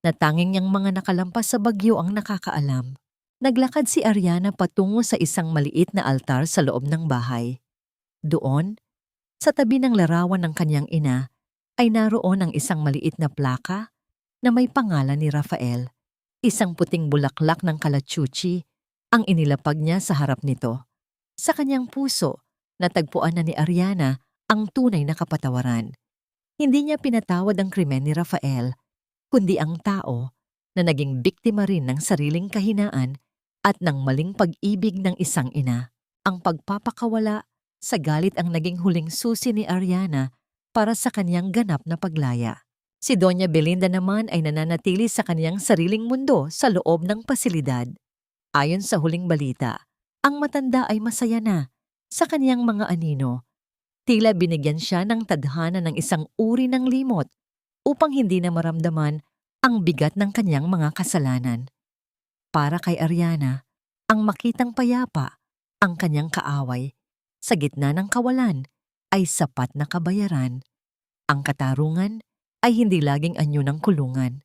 na tanging niyang mga nakalampas sa bagyo ang nakakaalam. Naglakad si Ariana patungo sa isang maliit na altar sa loob ng bahay. Doon, sa tabi ng larawan ng kanyang ina, ay naroon ang isang maliit na plaka na may pangalan ni Rafael. Isang puting bulaklak ng kalachuchi ang inilapag niya sa harap nito. Sa kanyang puso, natagpuan na ni Ariana ang tunay na kapatawaran. Hindi niya pinatawad ang krimen ni Rafael, kundi ang tao na naging biktima rin ng sariling kahinaan at ng maling pag-ibig ng isang ina. Ang pagpapakawala sa galit ang naging huling susi ni Ariana para sa kanyang ganap na paglaya. Si Doña Belinda naman ay nananatili sa kanyang sariling mundo sa loob ng pasilidad. Ayon sa huling balita, ang matanda ay masaya na sa kaniyang mga anino. Tila binigyan siya ng tadhana ng isang uri ng limot upang hindi na maramdaman ang bigat ng kanyang mga kasalanan. Para kay Ariana, ang makitang payapa, ang kanyang kaaway, sa gitna ng kawalan, ay sapat na kabayaran. Ang katarungan ay hindi laging anyo ng kulungan.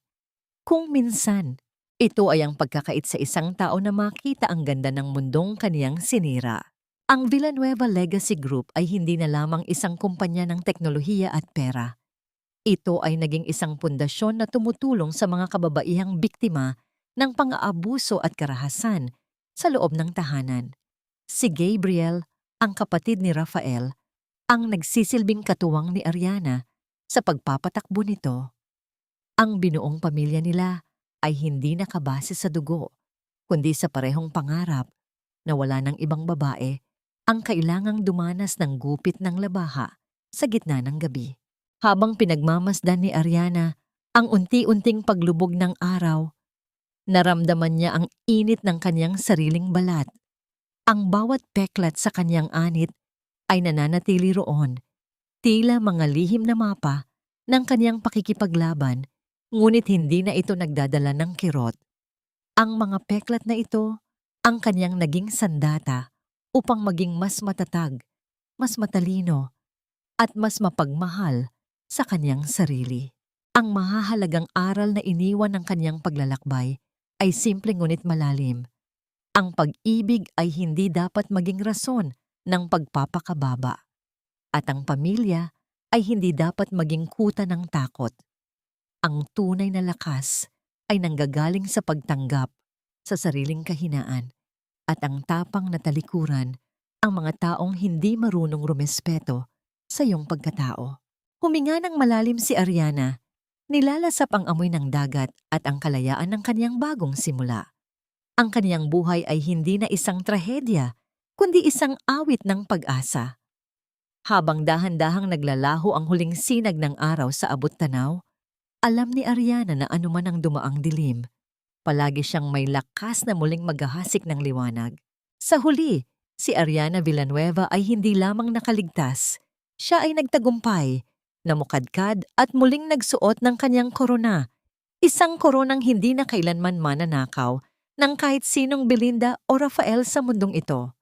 Kung minsan, ito ay ang pagkakait sa isang tao na makita ang ganda ng mundong kaniyang sinira. Ang Villanueva Legacy Group ay hindi na lamang isang kumpanya ng teknolohiya at pera. Ito ay naging isang pundasyon na tumutulong sa mga kababaihang biktima ng pang-aabuso at karahasan sa loob ng tahanan. Si Gabriel, ang kapatid ni Rafael, ang nagsisilbing katuwang ni Ariana sa pagpapatakbo nito. Ang binuong pamilya nila ay hindi nakabase sa dugo, kundi sa parehong pangarap na wala ng ibang babae ang kailangang dumanas ng gupit ng labaha sa gitna ng gabi. Habang pinagmamasdan ni Ariana ang unti-unting paglubog ng araw, naramdaman niya ang init ng kanyang sariling balat. Ang bawat peklat sa kanyang anit ay nananatili roon, tila mga lihim na mapa ng kanyang pakikipaglaban, ngunit hindi na ito nagdadala ng kirot. Ang mga peklat na ito ang kanyang naging sandata upang maging mas matatag, mas matalino, at mas mapagmahal sa kanyang sarili. Ang mahahalagang aral na iniwan ng kanyang paglalakbay ay simple ngunit malalim. Ang pag-ibig ay hindi dapat maging rason ng pagpapakababa. At ang pamilya ay hindi dapat maging kuta ng takot. Ang tunay na lakas ay nanggagaling sa pagtanggap sa sariling kahinaan at ang tapang na talikuran ang mga taong hindi marunong rumespeto sa iyong pagkatao. Huminga ng malalim si Ariana, nilalasap ang amoy ng dagat at ang kalayaan ng kanyang bagong simula. Ang kanyang buhay ay hindi na isang trahedya, kundi isang awit ng pag-asa. Habang dahan-dahang naglalaho ang huling sinag ng araw sa abot tanaw, alam ni Ariana na anuman ang dumaang dilim, palagi siyang may lakas na muling maghahasik ng liwanag. Sa huli, si Ariana Villanueva ay hindi lamang nakaligtas, siya ay nagtagumpay, namukadkad at muling nagsuot ng kanyang korona, isang koronang hindi na kailanman mananakaw ng kahit sinong Belinda o Rafael sa mundong ito.